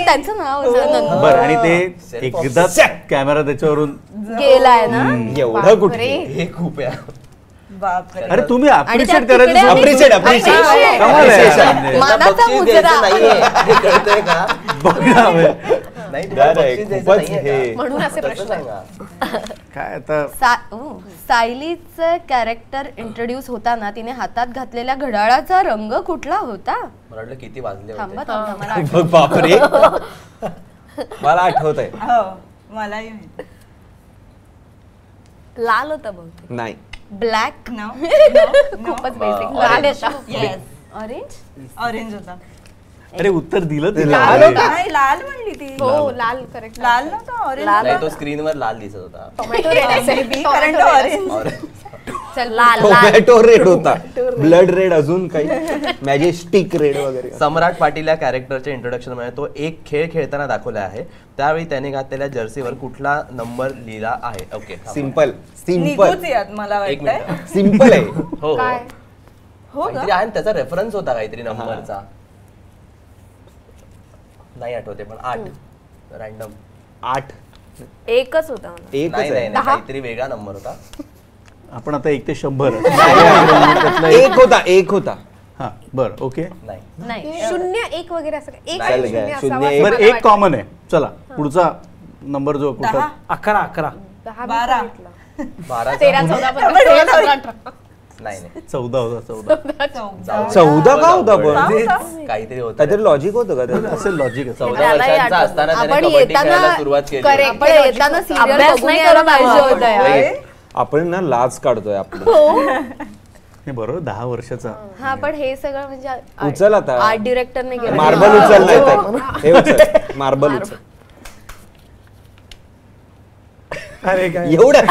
त्यांचं नाव होतं. बरं आणि ते एकदाच कॅमेरा त्याच्यावरून गेलाय ना. एवढं कुठे? हे खूप आहे. बापरे. अरे तुम्ही अप्रिशिएट त्या तिकडे करायचं. अप्रिशिएट कमाल आहे. मानाचा बक्षीस मुजरा. द्यायचं नाहीये. हे कळतंय का? बघ ना बे. नाही तुला बक्षीस द्यायचं खूपच नाहीये हे. का? म्हणून असे तसं प्रश्न सांगा. काय आता सायलीचं कॅरेक्टर इंट्रोड्यूस होताना तिने हातात घातलेल्या घड्याळाचा रंग कुठला होता? मला वाटलं किती वाजले थांबा होते. थांबा मला आठवतं. बघ बापरे. मला आठवत आहे. हो मलाही माहिती. लाल होता बहुतेक. नाही. ब्लॅक. No. खूपच basic. Orange. Yes. Orange. Orange होता. अरे उत्तर दिलं ते लाल नाही लाल म्हणली ती. हो लाल करेक्ट. लाल नव्हता ऑरेंज. नाही तो स्क्रीनवर लाल दिसत होता. टोमॅटो रेड असेल. कारण ऑरेंज. चल लाल टोमॅटो रेड होता. ब्लड रेड अजून काही मॅजेस्टिक रेड वगैरे. सम्राट पाटील या कॅरेक्टरच्या इंट्रोडक्शन मध्ये तो एक खेळ खेळताना दाखवला आहे. त्यावेळी त्याने घातलेल्या जर्सीवर कुठला नंबर लिहिला आहे? ओके सिंपल निघूच यात मला एक वाटतंय. मिनिट. सिंपल आहे. हो काय? हो का? काहीतरी आहे ना, त्याचा रेफरन्स होता काहीतरी नंबरचा. नाही आठवते पण 8 रॅन्डम 8 एकच होता मला. एकच नाही आहे. काहीतरी वेगळा नंबर होता. आपण आता 1 ते 100. एक होता. हा बरं ओके. नाही 0-1 वगैरे असं एक चालेल आणि काय? 0 शून्य, असावा एक. असं बरं मला एक कॉमन आहे. चला पुढचा नंबर जो कुठला 11 वाटतं. 10 12. भेटलं. 12 नाही 14 होता. 14 का होता पण काहीतरी होतं, काहीतरी लॉजिक होतं का त्याचं? असेल लॉजिक. 14 वर्षांचा असताना त्याने कबड्डी खेळायला सुरुवात केली. आपण येताना serial अभ्यास बघून नाही यायला करत पाहिजे आहोत. होतं यार. आपण ना लाज काढतोय आपली. हे बरोबर 10 वर्षाचा. हा पण हे सगळं म्हणजे उचल आता. आर्ट डिरेक्टरने केलं. मार्बल उचल नाही तर. हे उचल मार्बल उचल. अरे काय एवढं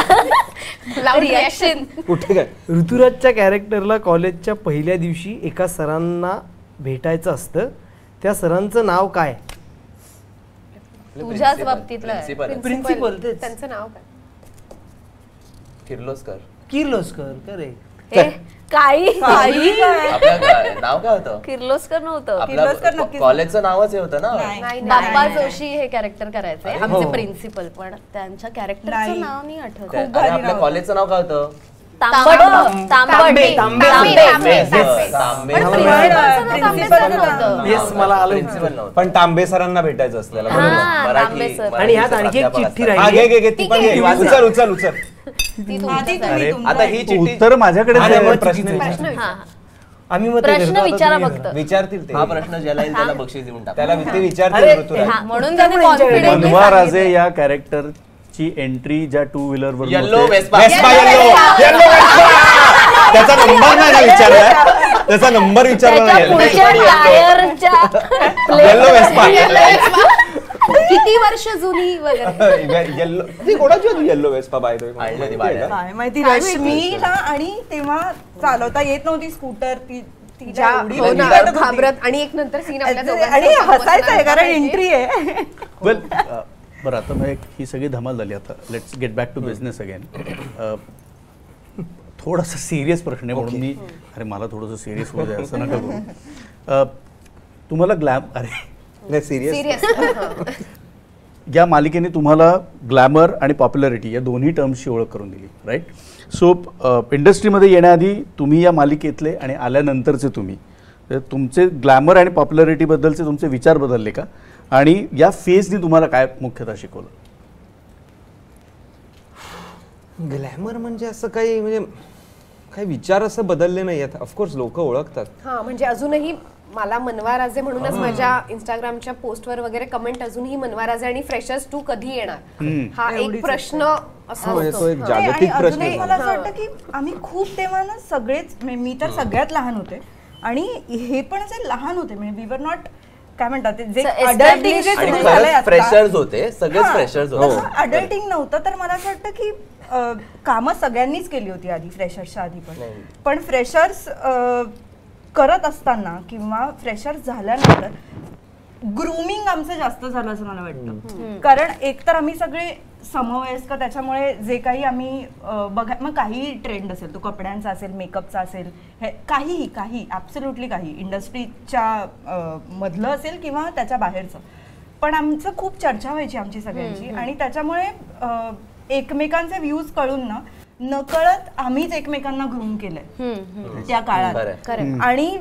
रिॲक्शन कुठे काय ऋतुराजच्या कॅरेक्टरला कॉलेजच्या पहिल्या दिवशी एका सरांना भेटायचं असतं. त्या सरांचं नाव काय? तुझ्याच बाबतीतलं आहे. प्रिन्सिपल तेच. त्यांचं नाव काय? किर्लोस्कर. किर्लोस्कर. करे काही आपलं नाव काय होतं? किर्लोस्कर नव्हतं. आपलं कॉलेजचं नावच हे होतं ना. बाप्पा जोशी हे कॅरेक्टर करायचे आमचे प्रिन्सिपल, पण त्यांच्या कॅरेक्टरचं नाव नाही आठवत. आणि आपल्या कॉलेजचं नाव काय होतं? तांबड. येस मला आलं. प्रिन्सिपल नव्हतं. पण तांबे सरांना भेटायचं असतं त्याला. बरोबर. तांबे सर. आणि ह्यात आणखी एक चिठ्ठी हा राहिली. घे ती पण घे. उचल उचल उचल. आता ही चिठ्ठी उत्तर माझ्याकडे अरे, आहे. प्रश्न आम्ही मग ते प्रश्न करतो. आता विचारा तुम्ही फक्त. करा. विचारतील ते. हा प्रश्न ज्याला येईल त्याला बक्षीस देऊन टाक. त्याला ते विचारतील ऋतुराज. म्हणून त्याने confidently मनवा राजे सांगितलं. या कॅरेक्टरची एंट्री ज्या 2 व्हीलर वर येल्लो होते, Vespa. Vespa yellow. Yellow Vespa. त्याचा नंबर नाही ना विचारला. त्याचा नंबर विचारला त्याच्या नाही. पुढच्या टायरच्या येल्लो वेस्पा. किती वर्ष जुनी वगैरे. येल्लो ती कोणाची होती yellow Vespa by the way? आणलं ती बाहेर. काय माहिती रश्मीला, आणि तेव्हा चालवता येत नव्हती स्कूटर ती तिच्या एवढी हो ना, वाटत होती. घाबरत. आणि एक नंतर सीन आपल्या दोघांचा आणि होता. हसायचं आहे कारण एंट्री आहे. वेल बरं आता मग ही सगळी धमाल झाली. आता let's get back to business again. थोडासा सिरियस प्रश्न आहे म्हणून मी अरे मला थोडंसं सिरियस होऊ द्या असं नका करू. तुम्हाला नाही सिरियस. या मालिकेने तुम्हाला ग्लॅमर आणि पॉप्युलॅरिटी या दोन्ही टर्म्सची ओळख करून दिली, राईट? सो इंडस्ट्रीमध्ये येण्याआधी तुम्ही या मालिकेतले आणि आल्यानंतरचे तुम्ही, तर तुमचे ग्लॅमर आणि पॉप्युलॅरिटीबद्दलचे तुमचे विचार बदलले का? आणि या फेजनी तुम्हाला काय मुख्यतः शिकवलं? ग्लॅमर म्हणजे असं काही काही विचार असं बदलले नाही आहेत. ऑफकोर्स लोक ओळखतात. हा म्हणजे अजूनही मला मनवा राजे म्हणूनच माझ्या इंस्टाग्रामच्या पोस्टवर वगैरे कमेंट अजूनही मनवा राजे आणि फ्रेशर्स 2 कधी येणार हा एक प्रश्न असा म्हणजे तो एक असतो. जागतिक आणि प्रश्न अजूनही मला झाला. असं वाटतं की आम्ही खूप तेव्हा ना सगळेच मी तर सगळ्यात लहान होते आणि हे पण असे लहान होते, म्हणजे वी वर नॉट काय म्हणतात ते जे अडल्टिंग जे आणि सुरू झालंय खरंच फ्रेशर्स होते, सगळेच फ्रेशर्स होते. अडल्टिंग नव्हतं. तर मला असं वाटतं की कामं सगळ्यांनीच केली होती आधी, फ्रेशर्सच्या आधी पण फ्रेशर्स करत असताना किंवा फ्रेशर्स झाल्यानंतर ग्रूमिंग आमचं जास्त झालं असं मला वाटतं. कारण एकतर आम्ही सगळे समवयस्क, त्याच्यामुळे जे काही आम्ही बघा, मग काही ट्रेंड असेल, तो कपड्यांचा असेल, मेकअपचा असेल, हे काही ॲब्सोल्युटली काही इंडस्ट्रीच्या मधलं असेल किंवा त्याच्या बाहेरचं, पण आमचं खूप चर्चा व्हायची आमची सगळ्यांची. आणि त्याच्यामुळे एकमेकांचे व्ह्यूज कळून ना नकळत आम्हीच एकमेकांना ग्रूम केलंय त्या काळात. आणि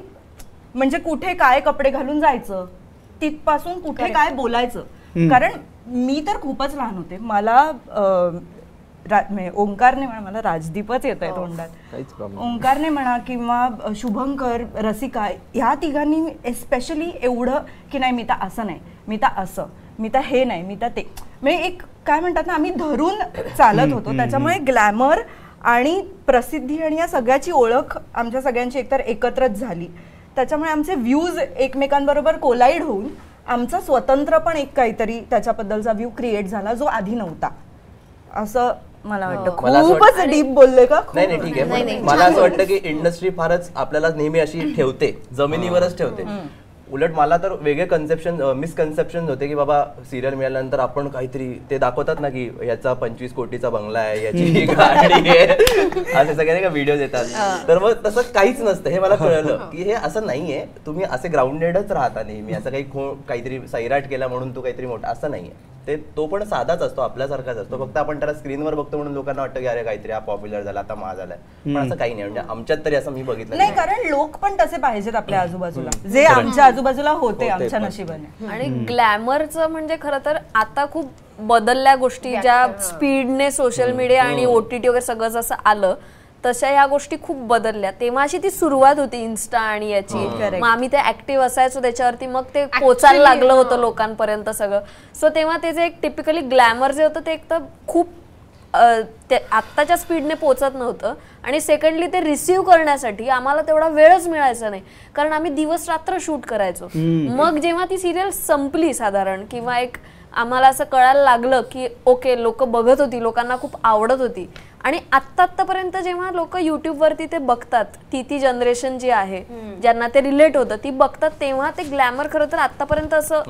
म्हणजे कुठे काय कपडे घालून जायचं, तिथपासून कुठे काय बोलायचं. कारण मी तर खूपच लहान होते. मला ओंकारने म्हणा, मला राजदीपच येत आहे तोंडात, ओंकारने म्हणा किंवा शुभंकर, रसिका, ह्या तिघांनी एस्पेशली एवढं की नाही मी तर असं नाही, मी तर असं, मी तर हे नाही, मी तर ते, म्हणजे एक काय म्हणतात ना, आम्ही धरून चालत होतो. त्याच्यामुळे ग्लॅमर आणि प्रसिद्धी आणि या सगळ्याची ओळख आमच्या सगळ्यांची एकतर एकत्रच झाली. त्याच्यामुळे आमचे व्ह्यूज एकमेकांबरोबर कोलाईड होऊन आमचा स्वतंत्र पण एक काहीतरी त्याच्याबद्दलचा व्ह्यू क्रिएट झाला जो आधी नव्हता, असं मला वाटतं. खूपच डीप बोलले का? नाही ठीक आहे. मला असं वाटतं की इंडस्ट्री फारच आपल्याला नेहमी अशी ठेवते, जमिनीवरच ठेवते. उलट मला तर वेगळे मिसकन्सेप्शन होते की बाबा सिरियल मिळाल्यानंतर आपण काहीतरी ते दाखवतात ना की याचा 25 कोटीचा बंगला आहे, याची गाडी आहे, असे सगळे नाही का व्हिडिओ येतात. तर मग तसं काहीच नसतं हे मला कळलं की हे असं नाहीये. तुम्ही असे ग्राउंडेडच राहता नेहमी. असं काहीतरी सैराट केला म्हणून तू काहीतरी मोठा असं नाहीये. तो पण साधाच असतो, आपल्यासारखाच असतो. फक्त आपण त्याला स्क्रीनवर बघतो म्हणून लोकांना वाटतं की अरे काहीतरी हा पॉप्युलर झाला, आता मा झालाय. पण असं काही नाही. म्हणजे आमच्यात तरी असं मी बघितलं नाही. कारण लोक पण तसे पाहिजेत आपल्या आजूबाजूला, जे आमच्या आजूबाजूला होते आमच्या नशिबाने. आणि ग्लॅमरचं म्हणजे खरं तर आता खूप बदलल्या गोष्टी, ज्या स्पीडने सोशल मीडिया आणि OTT वगैरे सगळं जसं आलं तशा ह्या गोष्टी खूप बदलल्या. तेव्हा अशी ती सुरुवात होती इन्स्टा आणि याची, मग आम्ही ते ऍक्टिव्ह असायचो त्याच्यावरती, मग ते पोचायला लागलं होतं लोकांपर्यंत सगळं. सो तेव्हा ते जे एक टिपिकली ग्लॅमर जे होतं ते एक तर खूप आत्ताच्या स्पीडने पोचत नव्हतं, आणि सेकंडली ते रिसीव्ह करण्यासाठी आम्हाला तेवढा वेळच मिळायचा नाही, कारण आम्ही दिवस रात्र शूट करायचो. मग जेव्हा ती सिरियल संपली साधारण, किंवा एक आम्हाला असं कळायला लागलं की ओके लोक बघत होती, लोकांना खूप आवडत होती, आणि आत्तापर्यंत जेव्हा लोक युट्यूबवरती ते बघतात, ती जनरेशन जी आहे ज्यांना ते रिलेट होतं ती बघतात, तेव्हा ते ग्लॅमर खरं तर आतापर्यंत असं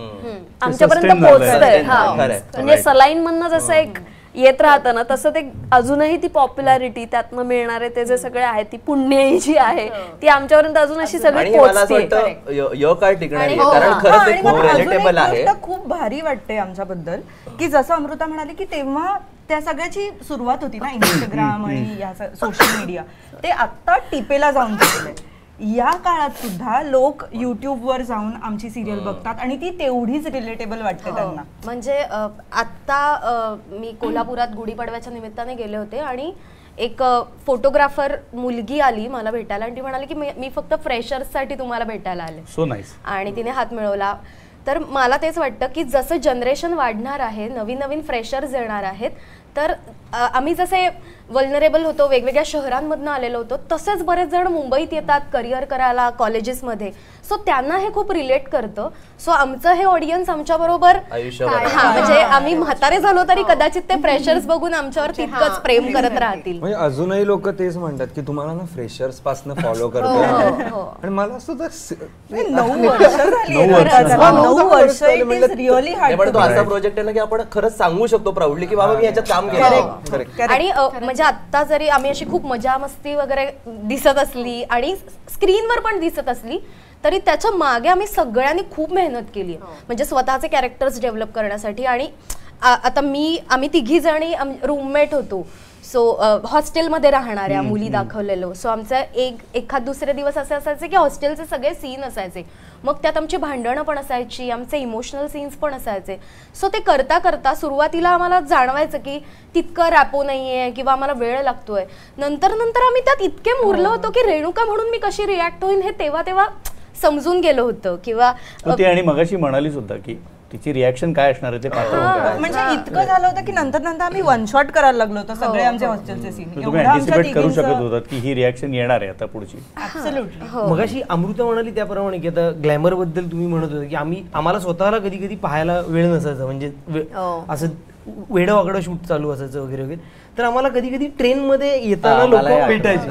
आमच्यापर्यंत पोहोचतंय. म्हणजे सलाईन मधनं जसं एक येत राहतं ना, तसं ते अजूनही ती पॉप्युलॅरिटी त्यातनं मिळणारे ते जे सगळे आहे, ती पुण्य जी आहे ती आमच्यापर्यंत अजून अशी सगळी पोहोचते. खूप भारी वाटते आमच्याबद्दल की जसं अमृता म्हणाली की तेव्हा त्या सगळ्याची सुरुवात होती ना, इंस्टाग्राम आणि या सोशल मीडिया, ते आता टिपेला जाऊन पोहोचले. या काळात सुद्धा लोक युट्यूबवर जाऊन आमची सिरियल बघतात आणि ती तेवढीच रिलेटेबल वाटते त्यांना. म्हणजे आत्ता मी कोल्हापुरात गुढीपाडव्याच्या निमित्ताने गेले होते आणि एक फोटोग्राफर मुलगी आली मला भेटायला आणि ती म्हणाली की मी फक्त फ्रेशर्ससाठी तुम्हाला भेटायला आले. So nice. आणि तिने हात मिळवला. तर मला तेच वाटतं की जसं जनरेशन वाढणार आहे, नवीन नवीन फ्रेशर्स येणार आहेत, तर आम्ही जसे वल्नरेबल होतो, वेगवेगळ्या शहरांमधनं आलेलो होतो, तसेच बरेच जण मुंबईत येतात करिअर करायला कॉलेजेसमध्ये. सो त्यांना हे खूप रिलेट करतं. सो आमचं हे ऑडियन्स आमच्याबरोबर, म्हणजे आम्ही म्हातारे झालो तरी कदाचित ते फ्रेशर्स बघून आमच्यावर तितकंच प्रेम करत राहतील. म्हणजे अजूनही लोक तेच म्हणतात की तुम्हाला ना फ्रेशर्स पासून फॉलो करतो, आणि मला असं 9 वर्ष असा प्रोजेक्ट आहे ना की आपण खरंच सांगू शकतो प्राऊडली की बाबा मी याच्यात काम केलं. आणि म्हणजे आता जरी आम्ही अशी खूप मजा मस्ती वगैरे दिसत असली आणि स्क्रीनवर पण दिसत असली, तरी त्याच्या मागे आम्ही सगळ्यांनी खूप मेहनत केली, म्हणजे स्वतःचे कॅरेक्टर्स डेव्हलप करण्यासाठी. आणि आता आम्ही तिघी जणी रूममेट होतो, सो हॉस्टेलमध्ये राहणाऱ्या मुली दाखवलेलो. सो आमचा एखाद दुसरे दिवस असे असायचे की हॉस्टेलचे सगळे सीन असायचे, मग त्यात आमची भांडणं पण असायची, आमचे इमोशनल सीन्स पण असायचे. सो ते करता करता सुरुवातीला आम्हाला जाणवायचं की तितकं रॅपो नाहीये किंवा आम्हाला वेळ लागतोय. नंतर आम्ही त्यात इतके मुरलो होतो की रेणुका म्हणून मी कशी रिॲक्ट होईन हे तेव्हा समजून गेलो होतं. किंवा आणि मगाशी म्हणाली सुद्धा की तिची रिॲक्शन काय असणार आहे ते पात्र. म्हणजे इतकं झालं होतं की नंतर आम्ही वन शॉट करायला लागलो होतो सगळे आमचे हॉस्टेलचे सीन. तुम्ही अँटिसिपेट करू शकत होतात की ही रिॲक्शन येणार आहे आता पुढची. मगाशी अमृता म्हणाली त्याप्रमाणे की आता ग्लॅमर बद्दल तुम्ही म्हणत होता की आम्हाला स्वतःला कधी कधी पाहायला वेळ नसायचा, म्हणजे असं वेडं वाकडं शूट चालू असायचं वगैरे वगैरे. तर आम्हाला कधी कधी ट्रेन मध्ये येताना लोक भेटायचे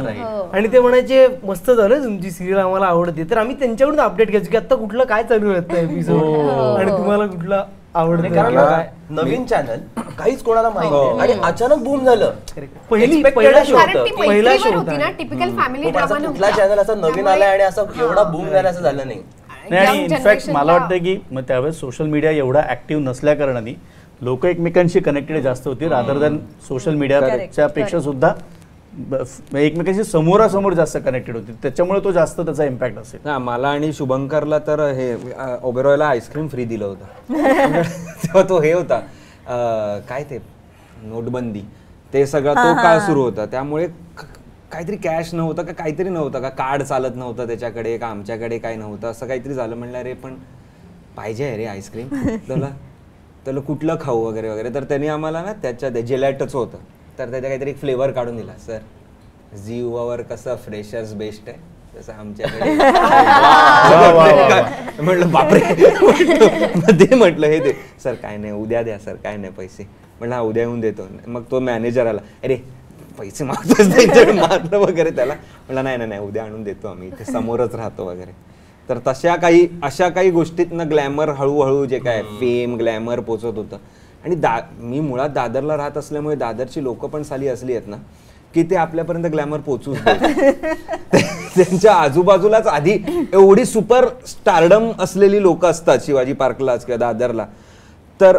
आणि ते म्हणायचे मस्त झालं तुमची सिरियल, आम्हाला आवडते. तर आम्ही त्यांच्याकडून अपडेट घ्यायचो की आता कुठलं काय चालू आहे एपिसोड आणि तुम्हाला कुठला आवडतं. कारण नवीन चॅनल काहीच कोणाला माहिती नाही आणि अचानक बूम झालं. पहिला शो होती ना, टिपिकल फॅमिली ड्रामा. कुठला चॅनल असा नवीन आलाय आणि असं एवढा बूम झाला असं झालं नाही. आणि इनफॅक्ट मला वाटतं की मग त्यावेळेस सोशल मीडिया एवढा ऍक्टिव्ह नसल्या कारणाने लोक एकमेकांशी कनेक्टेड जास्त होती रादर दॅन सोशल मीडियाच्या पेक्षा सुद्धा एकमेकांशी समोरासमोर जास्त कनेक्टेड होती, त्याच्यामुळे तो जास्त त्याचा इम्पॅक्ट असेल. ना मला आणि शुभंकरला तर हे ओबेरॉयला आईस्क्रीम फ्री दिलं होतं तेव्हा तो हे होता काय ते नोटबंदी, ते सगळा तो काळ सुरू होता. त्यामुळे काहीतरी कॅश नव्हतं का काहीतरी नव्हतं का, कार्ड चालत नव्हतं त्याच्याकडे का आमच्याकडे काय नव्हतं, असं काहीतरी झालं. म्हणलं रे पण पाहिजे रे आईस्क्रीम, त्याला कुठलं खाऊ वगैरे वगैरे. तर त्यांनी आम्हाला ना त्याच्यात जेलॅटच होतं, तर त्याच्या काहीतरी एक फ्लेवर काढून दिला. सर जीवावर कसं फ्रेशर्स बेस्ट आहे तसं आमच्याकडे. म्हटलं बापरे, ते म्हटलं हे ते सर काय नाही उद्या द्या सर, काय नाही पैसे. म्हटलं हा उद्या येऊन देतो. मग तो मॅनेजर आला, अरे पैसे मागतोच मारलं वगैरे त्याला. म्हटलं नाही नाही उद्या आणून देतो आम्ही, इथे समोरच राहतो वगैरे. तर अशा काही गोष्टीतनं ग्लॅमर हळूहळू जे काय फेम ग्लॅमर पोचत होतं. आणि मी मुळात दादरला राहत असल्यामुळे दादरची लोक पण साली असली आहेत ना की ते आपल्यापर्यंत ग्लॅमर पोचूच त्यांच्या आजूबाजूलाच आधी एवढी सुपर स्टारडम असलेली लोक असतात शिवाजी पार्कलाच किंवा दादरला, तर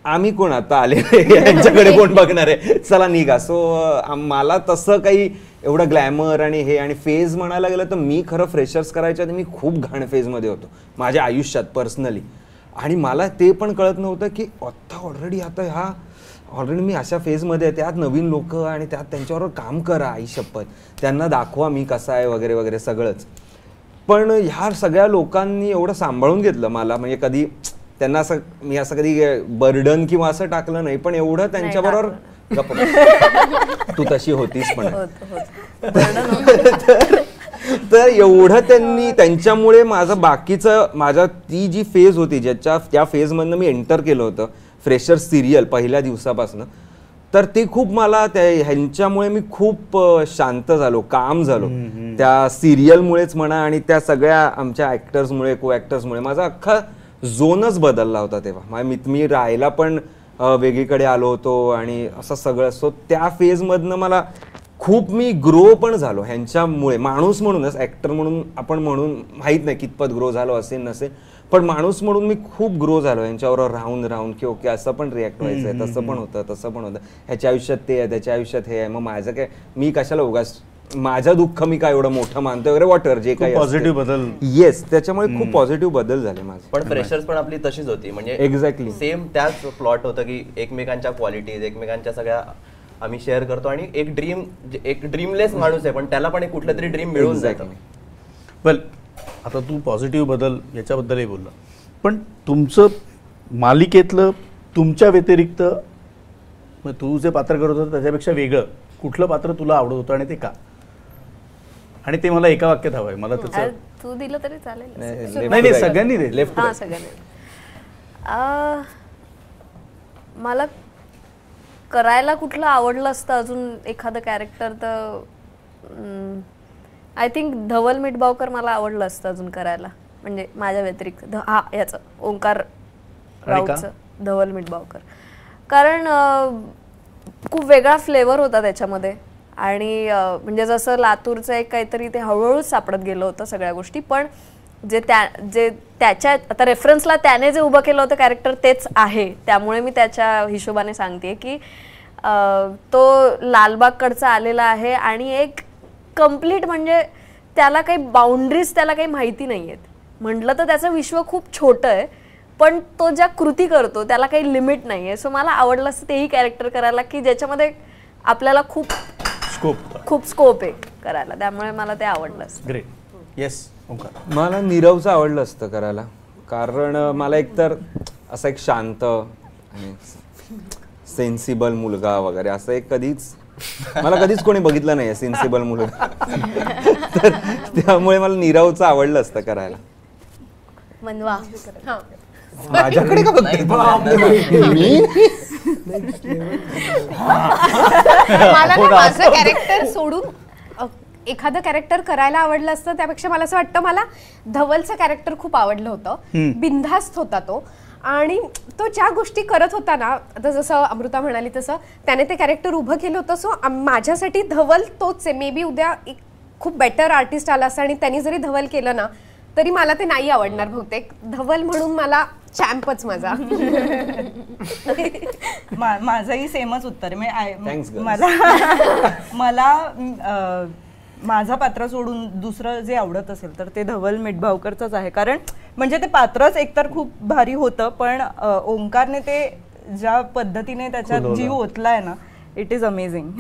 आम्ही कोण आता आले यांच्याकडे कोण बघणार आहे, चला निघा. सो मला तसं काही एवढं ग्लॅमर आणि हे आणि फेज म्हणायला गेलं तर मी खरं फ्रेशर्स करायच्या आधी मी खूप घाण फेजमध्ये होतो माझ्या आयुष्यात पर्सनली. आणि मला ते पण कळत नव्हतं की आता ऑलरेडी मी अशा फेजमध्ये त्यात नवीन लोक आणि त्यात त्यांच्याबरोबर काम करा, आई शपथ, त्यांना दाखवा मी कसा आहे वगैरे वगैरे सगळंच. पण ह्या सगळ्या लोकांनी एवढं सांभाळून घेतलं मला, म्हणजे कधी त्यांना असं मी असं कधी बर्डन किंवा असं टाकलं नाही, पण एवढं त्यांच्याबरोबर तू तशी होतीस पण तर एवढं त्यांच्यामुळे माझा ती जी फेज होती त्या फेज मधनं मी एंटर केलं होतं फ्रेशर सिरियल पहिल्या दिवसापासून, तर ते खूप मला ह्यांच्यामुळे मी खूप शांत झालो, काम झालो त्या सिरियलमुळेच म्हणा आणि त्या सगळ्या आमच्या ऍक्टर्समुळे, को ऍक्टर्समुळे माझा अख्खा झोनच बदलला होता तेव्हा. मी राहायला पण वेगळीकडे आलो होतो आणि असं सगळं. सो त्या फेज मधनं मला खूप मी ग्रो पण झालो ह्यांच्यामुळे, माणूस म्हणूनच, ऍक्टर म्हणून आपण म्हणून माहित नाही कितपत ग्रो झालो असेल नसेल, पण माणूस म्हणून मी खूप ग्रो झालो यांच्याबरोबर राहून की ओके असं पण रिॲक्ट व्हायचंय, तसं पण होतं, ह्याच्या आयुष्यात ते आहे, त्याच्या आयुष्यात हे आहे, मग माझं काय, मी कशाला उगाच माझं दुःख मी काय एवढं मोठं मानतोय वगैरे, वॉटर जे काही पॉझिटिव्ह बदल. येस, त्याच्यामुळे खूप पॉझिटिव्ह बदल झाले माझे. पण फ्रेशर्स पण आपली तशीच होती, म्हणजे एक्झॅक्टली सेम त्याच प्लॉट होतं की एकमेकांच्या क्वालिटीज, एकमेकांच्या सगळ्या आम्ही शेअर करतो आणि एक ड्रीमलेस माणूस आहे पण त्याला पण एक कुठलं तरी ड्रीम मिळून जातं. वेल, आता तू पॉझिटिव्ह बदल याच्याबद्दलही बोलला, पण तुमचं मालिकेतलं तुमच्या व्यतिरिक्त तू जे पात्र करत होतं त्याच्यापेक्षा वेगळं कुठलं पात्र तुला आवडत होतं आणि ते का? आणि ते मला एका वाक्यात हवंय. मला त्याचं तू दिलं तरी चालेल. नाही सगळ्यांनी दे. लेफ्ट सगळ्यांनी. मला करायला कुठलं आवडलं असतं अजून एखादं कॅरेक्टर, तर आय थिंक धवल मिठबावकर मला आवडलं असतं अजून करायला, म्हणजे माझ्या व्यतिरिक्त याचं ओंकार राऊतचं धवल मिठबावकर, कारण खूप वेगळा फ्लेवर होता त्याच्यामध्ये. आणि म्हणजे जसं लातूरचं एक काहीतरी ते हळूहळूच सापडत गेलं होतं सगळ्या गोष्टी, पण जे त्याच्या आता रेफरन्सला त्याने जे उभं केलं होतं कॅरेक्टर तेच आहे, त्यामुळे मी त्याच्या हिशोबाने सांगते की तो लालबागकडचा आलेला आहे आणि एक कम्प्लीट, म्हणजे त्याला काही बाउंड्रीज, त्याला काही माहिती नाही आहेत. म्हटलं तर त्याचं विश्व खूप छोटं आहे, पण तो ज्या कृती करतो त्याला काही लिमिट नाही आहे. सो मला आवडलं असतं तेही कॅरेक्टर करायला की ज्याच्यामध्ये आपल्याला खूप स्कोप आहे करायला, त्यामुळे मला ते आवडलं असतं. ग्रेट. येस, मला नीरवचं आवडलं असतं करायला, कारण मला एकतर असा एक शांत आणि सेन्सिबल मुलगा वगैरे असं एक मला कधीच कोणी बघितलं नाही सेन्सिबल मुलगा, तर त्यामुळे मला नीरवचं आवडलं असतं करायला. मनवा माझ्याकडे का बघते? मला माझं कॅरेक्टर सोडून एखादं कॅरेक्टर करायला आवडलं असतं, त्यापेक्षा मला असं वाटतं मला धवलचं कॅरेक्टर खूप आवडलं होतं. बिनधास्त होता तो, आणि तो ज्या गोष्टी करत होता ना, आता जसं अमृता म्हणाली तसं त्याने ते कॅरेक्टर उभं केलं होतं. सो माझ्यासाठी धवल तोच आहे. मे बी उद्या एक खूप बेटर आर्टिस्ट आला असता आणि त्यांनी जरी धवल केलं ना तरी मला ते नाही आवडणार बहुतेक. धवल म्हणून मला चॅम्पच माझा. माझंही सेमच उत्तर आहे. मला माझा पात्र सोडून दुसरं जे आवडत असेल तर ते धवल मिठबावकरचंच आहे, कारण म्हणजे ते पात्रच एकतर खूप भारी होतं, पण ओंकारने ते ज्या पद्धतीने त्याच्यात जीव ओतलाय ना, इट इज अमेझिंग.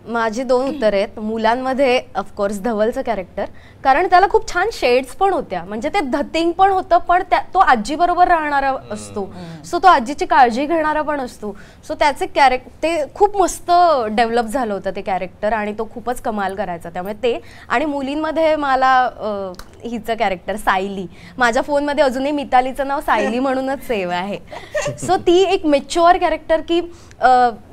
माझी 2 उत्तर आहेत. मुलांमध्ये ऑफकोर्स धवलचं कॅरेक्टर, कारण त्याला खूप छान शेड्स पण होत्या, म्हणजे ते धतिंग पण होतं, पण तो आजी बरोबर राहणारा असतो, सो तो आजीची काळजी घेणारा पण असतो. सो त्याचे ते खूप मस्त डेव्हलप झालं होतं ते कॅरेक्टर, आणि तो खूपच कमाल करायचा. त्यामुळे ते. आणि मुलींमध्ये मला हिचं कॅरेक्टर सायली, माझ्या फोनमध्ये अजूनही मितालीचं नाव सायली म्हणूनच सेव्ह आहे. सो ती एक मेच्युअर कॅरेक्टर की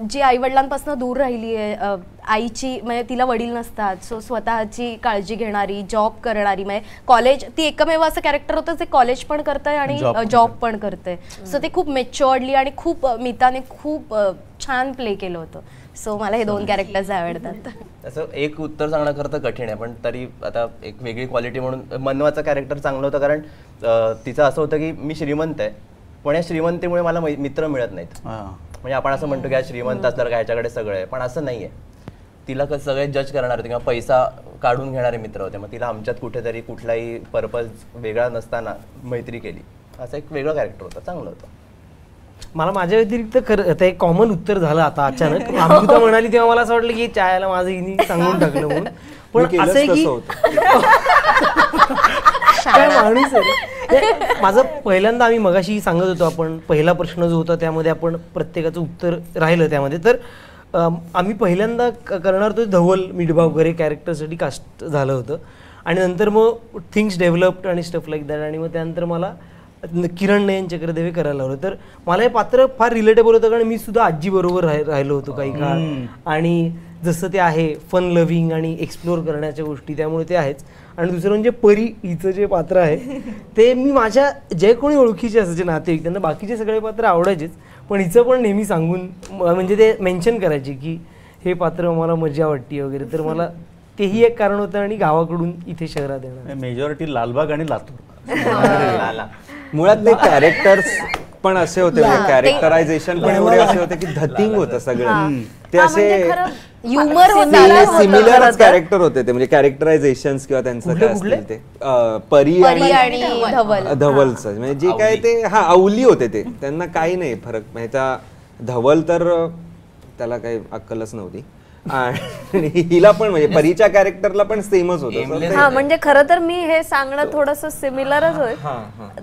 जी आईवडिलांपासून दूर राहिली आहे, आईची म्हणजे तिला वडील नसतात, सो स्वतःची काळजी घेणारी, जॉब करणारी, म्हणजे कॉलेज, ती एकमेव असं कॅरेक्टर होतं जे कॉलेज पण करतंय आणि जॉब पण करतंय. सो ते खूप मेच्युअर्डली आणि खूप मिताने खूप छान प्ले केलं होतं. सो मला हे 2 कॅरेक्टर्स आवडतात. तसं एक उत्तर सांगणं खरं तर कठीण आहे, पण तरी आता एक वेगळी क्वालिटी म्हणून मनवाचं कॅरेक्टर चांगलं होतं, कारण तिचं असं होतं की मी श्रीमंत आहे, पण या श्रीमंतीमुळे मला मित्र मिळत नाहीत. म्हणजे आपण असं म्हणतो की श्रीमंत असल्यावर ह्याच्याकडे सगळं आहे, पण असं नाहीये. तिला कसं सगळे जज करणार होते किंवा पैसा काढून घेणारे मित्र होते, मग तिला आमच्यात कुठेतरी कुठलाही पर्पज वेगळा नसताना मैत्री केली. असं एक वेगळं कॅरेक्टर होतं, चांगलं होतं. मला माझ्या व्यतिरिक्त आता एक कॉमन उत्तर झालं आता अचानक. अमृता म्हणाली तेव्हा मला असं वाटलं की चायला माझं हिनी सांगून टाकलं म्हणून. पण असं आहे की काय माणूस आहे. माझं पहिल्यांदा आम्ही मगाशी सांगत होतो, आपण पहिला प्रश्न जो होता त्यामध्ये आपण प्रत्येकाचं उत्तर राहिलं त्यामध्ये. तर आम्ही पहिल्यांदा करणार होतो धवल मिडबा वगैरे कॅरेक्टरसाठी कास्ट झालं होतं, आणि नंतर मग थिंग्स डेव्हलप्ड आणि स्टफ लाईक दॅट, आणि मग त्यानंतर मला किरण नयन चक्रदेवे करायला लावलं. तर मला हे पात्र फार रिलेटेबल होतं, कारण मी सुद्धा आजीबरोबर राहिलो होतो काही काळ, आणि जसं ते आहे फन लव्हिंग आणि एक्सप्लोर करण्याच्या गोष्टी, त्यामुळे ते आहेच. आणि दुसरं म्हणजे परी हिचं जे पात्र आहे ते मी माझ्या जे कोणी ओळखीचे असायचे नातेवाईक त्यांना बाकीचे सगळे पात्र आवडायचेच, पण हिचं पण नेहमी सांगून म्हणजे ते मेन्शन करायचे की हे पात्र मला मजा वाटते वगैरे. तर मला तेही एक कारण होतं, आणि गावाकडून इथे शहरात येणार. मेजॉरिटी लालबाग आणि लातूर. मुळात ते कॅरेक्टर्स पण असे होते, कॅरेक्टरायझेशन पण एवढे असे होते की धतिंग होतं सगळं. ते असे ह्युमर सिमिलर कॅरेक्टर होते ते, म्हणजे कॅरेक्टरायझेशन किंवा त्यांचं काय असतील ते परी आणि धवलचं म्हणजे जे काय ते अवली होते ते, त्यांना काही नाही फरक. म्हणजे त्या धवल तर त्याला काही अक्कलच नव्हती, आणि हिला पण म्हणजे परीच्या कॅरेक्टरला पण सेमच होतं. म्हणजे खरं तर मी हे सांगणं थोडंसं सिमिलरच होईल.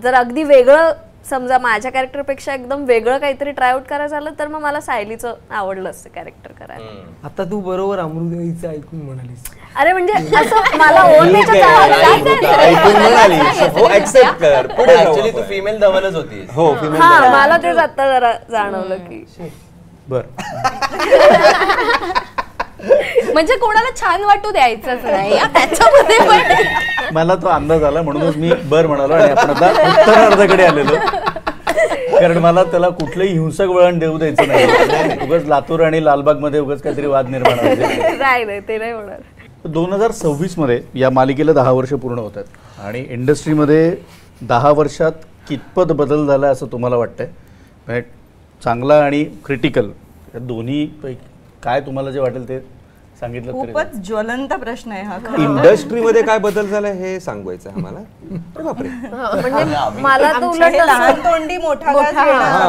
जर अगदी वेगळं समजा माझ्या कॅरेक्टरपेक्षा एकदम वेगळं काहीतरी ट्रायआउट करायचं झालं तर मग मला सायलीचं आवडलं असतं कॅरेक्टर करायला. आता तू बरोबर अमृताईचं ऐकून म्हणालीस. अरे म्हणजे असं मला ऍक्च्युअली तू फिमेल धवलच होती. हो, मला तेच आता जरा जाणवलं की बर म्हणजे कोणाला छान वाटू द्यायचंच नाही त्याच्यामध्ये. पण मला तो अंदाज आला म्हणूनच मी बर म्हणालो, आणि आपण आता उत्तरार्धाकडे आलेलो, कारण मला त्याला कुठलंही हिंसक वळण देऊ द्यायचं नाही. उगाच लातूर आणि लालबाग मध्ये उगाच काहीतरी वाद निर्माण व्हायचे नाही, ते नाही होणार. 2026 मध्ये या मालिकेला 10 वर्ष पूर्ण होत आहेत, आणि इंडस्ट्रीमध्ये 10 वर्षात कितपत बदल झाला असं तुम्हाला वाटतंय? म्हणजे चांगला आणि क्रिटिकल दोन्ही काय तुम्हाला जे वाटेल ते सांगितलं. खूपच ज्वलंत प्रश्न आहे हा. इंडस्ट्रीमध्ये काय बदल झाला हे सांगवायचं आम्हाला. म्हणजे मला तर उलट लहान तोंडी मोठा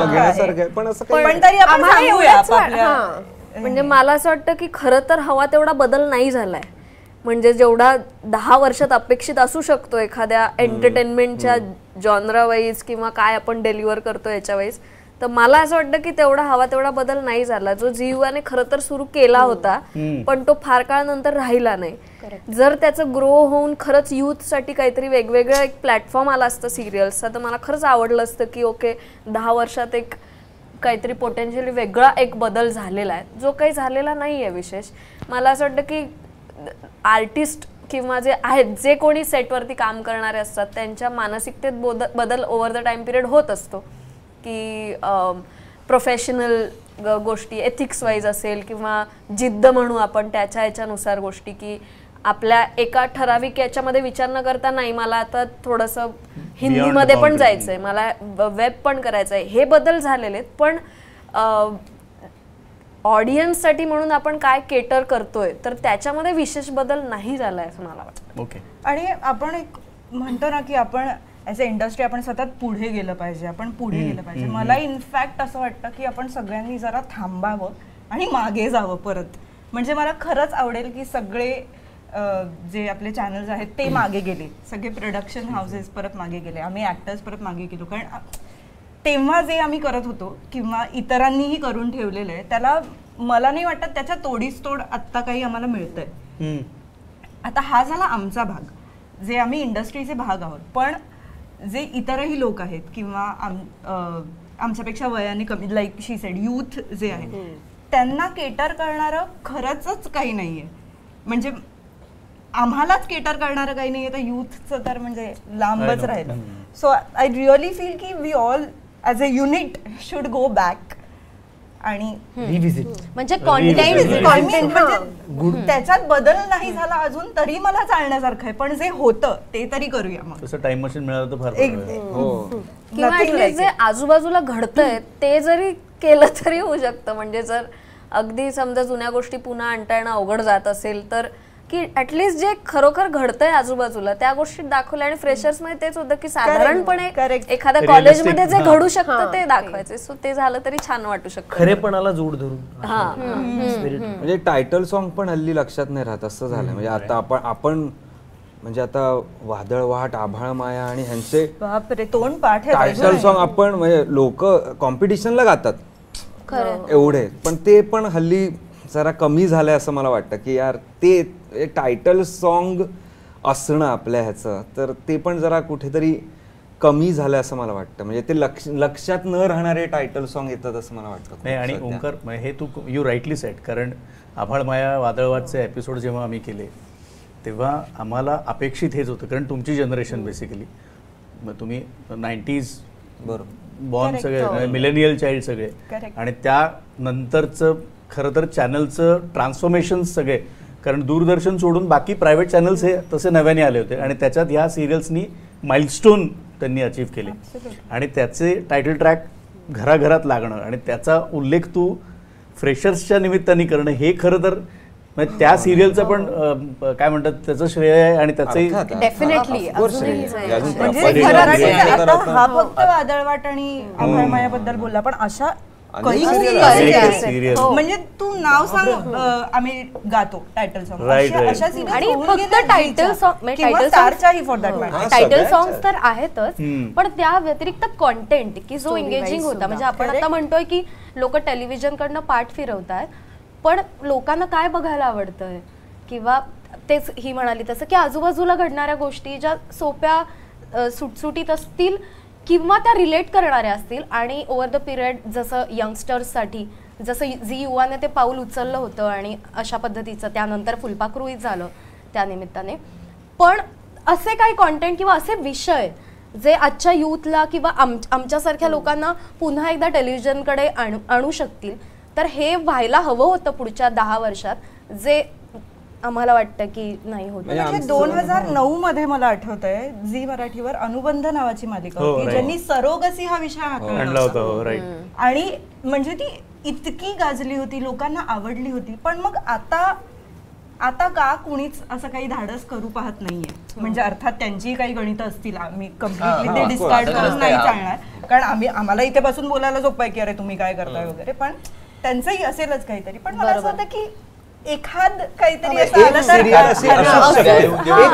घेण्यासारखं, पण असं पण तरी आपण सांगूया. म्हणजे मला असं वाटतं की खरं तर हवा तेवढा बदल नाही झालाय, म्हणजे जेवढा 10 वर्षात अपेक्षित असू शकतो एखाद्या एंटरटेनमेंटच्या जॉनरा वाईज किंवा काय आपण डेलिव्हर करतो याच्या वाईज. तर मला असं वाटतं की तेवढा हवा तेवढा बदल नाही झाला, जो जीवाने खरं तर सुरू केला होता पण तो फार काळ नंतर राहिला नाही. जर त्याचं ग्रो होऊन खरंच युथ साठी काहीतरी वेगवेगळं एक प्लॅटफॉर्म आला असतं सिरियल्सचा, तर मला खरंच आवडलं असतं की ओके 10 वर्षात एक काहीतरी पोटेन्शियली वेगळा एक बदल झालेला आहे, जो काही झालेला नाही आहे विशेष. मला असं वाटतं की आर्टिस्ट किंवा जे आहेत, जे कोणी सेटवरती काम करणारे असतात, त्यांच्या मानसिकतेत बदल ओव्हर द टाइम पिरियड होत असतो, की प्रोफेशनल गोष्टी एथिक्स वाईज असेल किंवा जिद्द म्हणू आपण त्याच्या याच्यानुसार गोष्टी, की आपल्या एका ठराविक याच्यामध्ये विचार न करता नाही मला आता थोडंसं हिंदीमध्ये पण जायचंय, मला वेब पण करायचं आहे, हे बदल झालेले आहेत. पण ऑडियन्ससाठी म्हणून आपण काय केटर करतोय तर त्याच्यामध्ये विशेष बदल नाही झालाय असं मला वाटतं. ओके. आणि आपण एक म्हणतो ना की आपण ॲज अ इंडस्ट्री आपण सतत पुढे गेलं पाहिजे, आपण पुढे गेलं पाहिजे. मला इनफॅक्ट असं वाटतं की आपण सगळ्यांनी जरा थांबावं आणि मागे जावं परत. म्हणजे मला खरंच आवडेल की सगळे जे आपले चॅनल्स आहेत ते मागे गेले, सगळे प्रोडक्शन हाऊसेस परत मागे गेले, आम्ही ॲक्टर्स परत मागे गेलो. कारण तेव्हा जे आम्ही करत होतो किंवा इतरांनीही करून ठेवलेलं आहे त्याला मला नाही वाटत त्याच्या तोडीस तोड आत्ता काही आम्हाला मिळतंय. आता हा झाला आमचा भाग, जे आम्ही इंडस्ट्रीचे भाग आहोत. पण जे इतरही लोक आहेत किंवा आमच्यापेक्षा वयाने कमी, लाईक शी सेड यूथ जे आहे, त्यांना केटर करणारं खरंच काही नाहीये. म्हणजे आम्हालाच केटर करणारं काही नाहीये, तर यूथचं तर म्हणजे लांबच राहिलं. सो आय रिअली फील की we all as a unit should go back आणि रिव्हिजिट. म्हणजे कॉन्टेंट म्हणजे त्याच्यात बदल नाही झाला अजून तरी मला चालण्यासारखं आहे, पण जे होतं ते तरी करूया. मग तसं टाइम मशीन मिळालं तर फार किंवा जे आजूबाजूला घडतंय ते जरी केलं तरी होऊ शकतं. म्हणजे जर अगदी समजा जुन्या गोष्टी पुन्हा आणता येणं अवघड जात असेल तर की ऍटलीस्ट जे खरोखर घडतंय आजूबाजूला त्या गोष्टी दाखवल्या. आणि फ्रेशर्स मध्ये तेच होतं की साधारणपणे एखाद्या कॉलेजमध्ये जे घडू शकतं ते दाखवायचे. सो ते झालं तरी छान वाटू शकतं. खरेपणाला जोड धरून. म्हणजे टायटल सॉन्ग पण हल्ली लक्षात नाही राहत असं झालं. म्हणजे आता आपण म्हणजे आता वादळ वाट आभाळ माया आणि ह्यांचे बापरे तोंड पाठ टायटल सॉन्ग आपण म्हणजे लोक कॉम्पिटिशनला गातात एवढे, पण ते पण हल्ली जरा कमी झालंय असं मला वाटतं की यार ते टायटल सॉन्ग असणं आपल्या ह्याचं तर ते पण जरा कुठेतरी कमी झालंय असं मला वाटतं. म्हणजे ते लक्षात न राहणारे टायटल सॉन्ग येतात असं मला वाटतं. नाही आणि ओंकार हे तू यू राईटली सेट, कारण आभाळ माया वादळवाटचे एपिसोड जेव्हा आम्ही केले तेव्हा आम्हाला अपेक्षित हेच होतं, कारण तुमची जनरेशन बेसिकली मग तुम्ही 90s बॉर्न सगळे मिलेनियल चाइल्ड सगळे आणि त्यानंतरचं खरं तर चॅनलचं ट्रान्सफॉर्मेशन सगळे, कारण दूरदर्शन सोडून बाकी प्रायव्हेट चॅनल्स हे तसे नव्याने आले होते आणि त्याच्यात ह्या सिरियल्सनी माइलस्टोन त्यांनी अचीव केले आणि त्याचे टायटल ट्रॅक घराघरात लागणं आणि त्याचा उल्लेख तू फ्रेशर्सच्या निमित्ताने करणं हे खरं तर त्या सिरियलचं पण काय म्हणतात त्याचं श्रेय आहे आणि त्याचंही डेफिनेटली हा फक्त वादळवाट आणि आभाळ मायाबद्दल बोलला, पण अशा म्हणजे तू नाव सांग आम्ही गातो टायटल सॉन्ग आणि फक्त टायटल सॉन्ग टायटल सॉंग्स तर आहेतच, पण त्या व्यतिरिक्त कॉन्टेंट की जो एंगेजिंग होता. म्हणजे आपण आता म्हणतोय की लोक टेलिव्हिजन कडनं पाठ फिरवतात, पण लोकांना काय बघायला आवडतंय किंवा तेच ही म्हणाली तसं की आजूबाजूला घडणाऱ्या गोष्टी ज्या सोप्या सुटसुटीत असतील किंवा त्या रिलेट करणाऱ्या असतील आणि ओव्हर द पिरियड जसं यंगस्टर्ससाठी जसं झी युवाने ते पाऊल उचललं होतं आणि अशा पद्धतीचं त्यानंतर फुलपाखरूही झालं त्या निमित्ताने. पण असे काही कॉन्टेंट किंवा असे विषय जे आजच्या यूथला किंवा आमच्यासारख्या लोकांना पुन्हा एकदा टेलिव्हिजनकडे आणू शकतील, तर हे व्हायला हवं होतं पुढच्या 10 वर्षात, जे आम्हाला वाटतं की नाही होत. 2009 मध्ये मला आठवतंय झी मराठीवर अनुबंध नावाची मालिका होती ज्यांनी सरोगसी हा विषय हाताळला होता आणि म्हणजे ती इतकी गाजली होती, लोकांना आवडली होती. पण मग आता का कुणीच असं काही धाडस करू पाहत नाहीये. म्हणजे अर्थात त्यांची काही गणितं असतील, आम्ही कम्प्लिटली ते डिस्कार्ड करून नाही चालणार, कारण आम्हाला इथे बसून बोलायला सोपं आहे की अरे तुम्ही काय करताय वगैरे, पण त्यांचंही असेलच काहीतरी. पण मला असं होतं की एखाद काहीतरी एक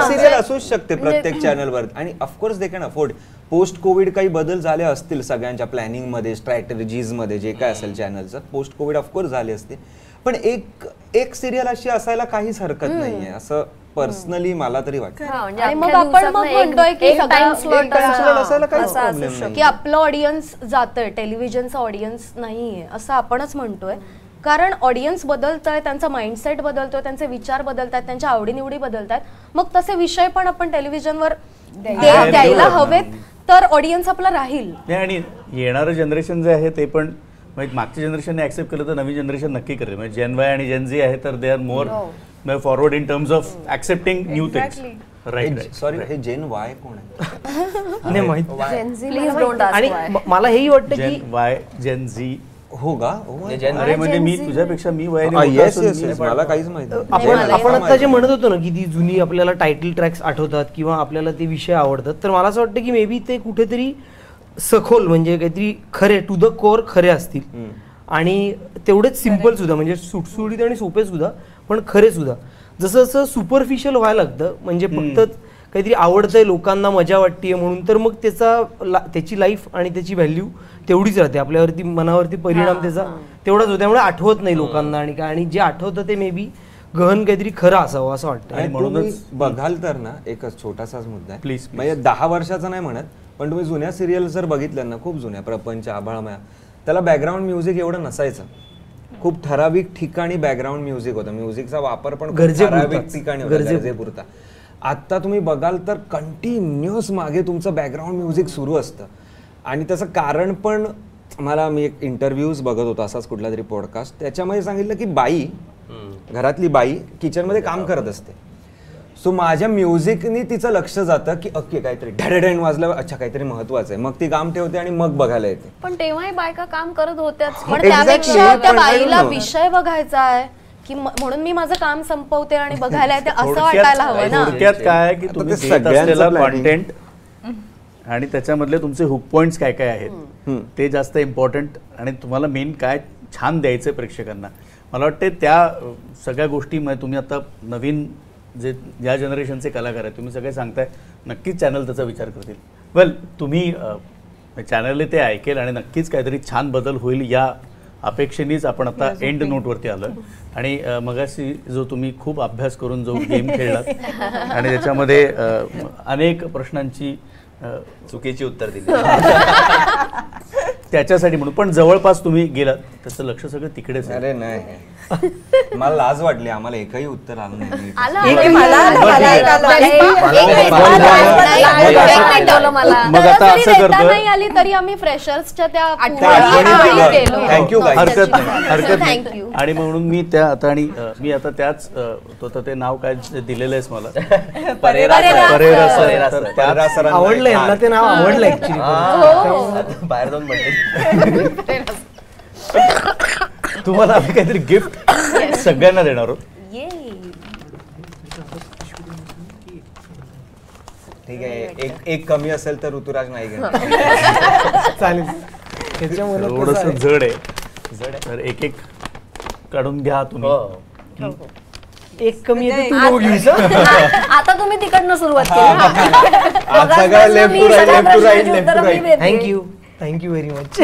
सिरियल असूच शकते प्रत्येक चॅनलवर आणि of course they can afford. Post Covid काही बदल झाले असतील सगळ्यांच्या प्लॅनिंग मध्ये, स्ट्रॅटेजीज मध्ये, जे काय असेल चॅनलचं पोस्ट कोविड ऑफकोर्स झाले असते, पण एक सिरियल अशी असायला काहीच हरकत नाहीये असं पर्सनली मला तरी वाटतं. आणि मग आपण म्हणतोय की की आपलं ऑडियन्स जातंय, टेलिव्हिजनचं ऑडियन्स नाहीये असं आपणच म्हणतोय, कारण ऑडियन्स बदलतंय, त्यांचा माइंडसेट बदलतोय, त्यांचे विचार बदलतात, त्यांच्या आवडीनिवडी बदलतात. मग तसे विषय पण आपण टेलिव्हिजनवर द्यायला हवेत तर ऑडियन्स आपला राहील. आणि येणारं जनरेशन जे आहे ते पण मागच्या जनरेशनने ऍक्सेप्ट केलं तर नवीन जनरेशन नक्की करेल. म्हणजे जेन वाय आणि जेन झी आहे तर they are more forward in terms of accepting new things. Right. Sorry, हे जेन वाय कोण आहे? नाही माहिती. आणि मला हेही वाटतं की जेन वाय जेन झी हो का? अरे म्हणजे मी तुझ्यापेक्षा मी वयाने मला काहीच माहिती. आपण आता जे म्हणत होतो ना की ती जुनी आपल्याला टायटल ट्रॅक्स आठवतात किंवा आपल्याला ते विषय आवडतात, तर मला असं वाटतं की मे बी ते कुठेतरी सखोल म्हणजे काहीतरी खरे टू द कोर खरे असतील आणि तेवढेच सिम्पल सुद्धा, म्हणजे सुटसुटीत आणि सोपे सुद्धा पण खरे सुद्धा. जसं जसं सुपरफिशियल व्हायला लागतं, म्हणजे फक्त काहीतरी आवडतंय लोकांना, मजा वाटतेय म्हणून, तर मग त्याची लाईफ आणि त्याची व्हॅल्यू तेवढीच राहते, आपल्यावरती मनावरती परिणाम त्याचा तेवढाच होतो. त्यामुळे आठवत नाही लोकांना आणि जे आठवतं ते मे बी गहन काहीतरी खरं असावं असं वाटतं. आणि म्हणूनच बघाल तर ना एकच छोटासाच मुद्दा आहे, प्लीज म्हणजे 10 वर्षाचा नाही म्हणत, पण तुम्ही जुन्या सिरियल जर बघितल्या ना, खूप जुन्या, प्रपंच, आभाळमाया, त्याला बॅकग्राऊंड म्युझिक एवढं नसायचं. खूप ठराविक ठिकाणी बॅकग्राऊंड म्युझिक होता, म्युझिकचा वापर पण ठराविक ठिकाणी गरजेपुरता. आता तुम्ही बघाल तर कंटिन्युअस मागे तुमचं बॅकग्राऊंड म्युझिक सुरू असतं आणि त्याचं कारण पण मी एक इंटरव्ह्यूज बघत होतो असाच कुठला तरी पॉडकास्ट, त्याच्यामध्ये सांगितलं की घरातली बाई किचनमध्ये काम करत असते, सो माझ्या म्युझिकनी तिचं लक्ष जातं की ओके काहीतरी ढॅडॅन वाजलं, अच्छा काहीतरी महत्वाचं आहे, मग ती काम ठेवते आणि मग बघायला येते. पण तेव्हाही बायका काम करत होत्याच. पण Exactly. त्यापेक्षा त्या पण बाईला no. विषय बघायचा आहे की म्हणून मी माझं काम संपवते आणि बघायला येते असं वाटायला हवं ना. थोडक्यात काय की आता तुम्ही ते घेत सगळ्यांचं असलेला planning. कॉन्टेंट आणि त्याच्यामधले तुमचे हुक पॉइंट्स काय काय आहेत ते जास्त इम्पॉर्टंट, आणि तुम्हाला मेन काय छान द्यायचं प्रेक्षकांना. मला वाटते त्या सगळ्या गोष्टीमध्ये तुम्ही आता नवीन जे या जनरेशनचे कलाकार आहेत तुम्ही सगळे सांगताय, नक्कीच चॅनल त्याचा विचार करतील. वेल तुम्ही चॅनलने ते ऐकेल आणि नक्कीच काहीतरी छान बदल होईल या अपेक्षेनेच आपण आता एंड नोटवरती आलो. आणि मगाशी जो तुम्ही खूप अभ्यास करून जो गेम खेळलात आणि त्याच्यामध्ये अनेक प्रश्नांची चुकीची उत्तर दिली त्याच्यासाठी म्हणून, पण जवळपास तुम्ही गेलात त्याचं लक्ष सगळं तिकडेच आहे. अरे नाही, मला लाज वाटली, आम्हाला एकही उत्तर आलं नाही. मग आता असं करतो, नाही आली तरी आम्ही फ्रेशर्सच्या त्या थँक्यू हरकत नाही. थँक्यू. आणि म्हणून मी त्या आता आणि मी आता त्याच तो ते नाव काय दिलेलं आहेस मला, परेरा परेरा सर. परेरा तर सर. त्यात आवडलं यांना ते नाव आवडलं ऍक्च्युली. आता बाहेर जाऊन म्हणते तुम्हाला आम्ही काहीतरी गिफ्ट सगळ्यांना देणार आहोत. ठीक आहे, एक कमी असेल तर ऋतुराज नाही घेणार. चालेल. त्याच्यामुळे थोडस जड आहे, तर एक एक काढून घ्या तुम्ही. एक कमी येते तू दोघं घेऊस. आता तुम्ही तिकडनं सुरुवात केली. आज सगळं left to right, left to right, left to right. Thank you, thank you very much.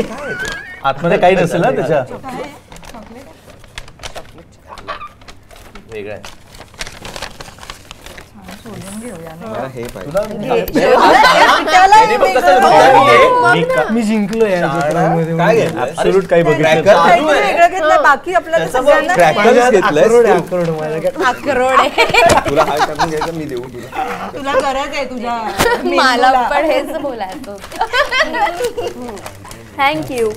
आतमध्ये काही नसेल ना त्याच्या. वेगळं आहे. मला हे पाहिजे. मी जिंकलो या चित्रामध्ये. काय घेतलं? ऍब्सोल्यूट काही बघितलं Cracker? नाही. वेगळं घेतलं, बाकी आपल्याला सगळ्यांना Crackers घेतलंयस अक्रोड आहे, तू? अक्रोड माझ्याकडे. अक्रोड आहे. तुला हा करून घ्यायचं, मी देऊ तुला. तुला गरज आहे तुझ्या मला पण हेच बोलायचं. थँक्यू.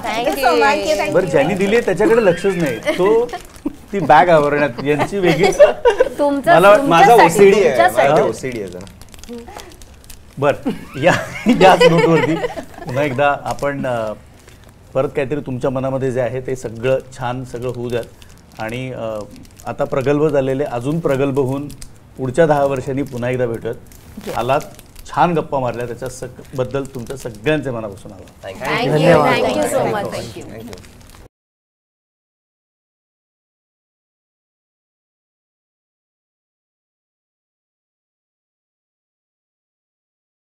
थँक्यू. बरं ज्यांनी दिली त्याच्याकडे लक्षच नाही, तो ती बॅग आवरण्यात यांची वेगळी. माझा ओसीडी आहे, माझा ओसीडी आहे जरा. बर याच नोटवरती पुन्हा एकदा आपण परत काहीतरी तुमच्या मनामध्ये जे आहे ते सगळं छान सगळं होऊ द्यात. आणि आता प्रगल्भ झालेले अजून प्रगल्भ होऊन पुढच्या 10 वर्षांनी पुन्हा एकदा भेटूयात. आलात, छान गप्पा मारल्या, त्याच्या बद्दल तुमच्या सगळ्यांचे मनापासून आभार. Thank you so much. थँक्यू.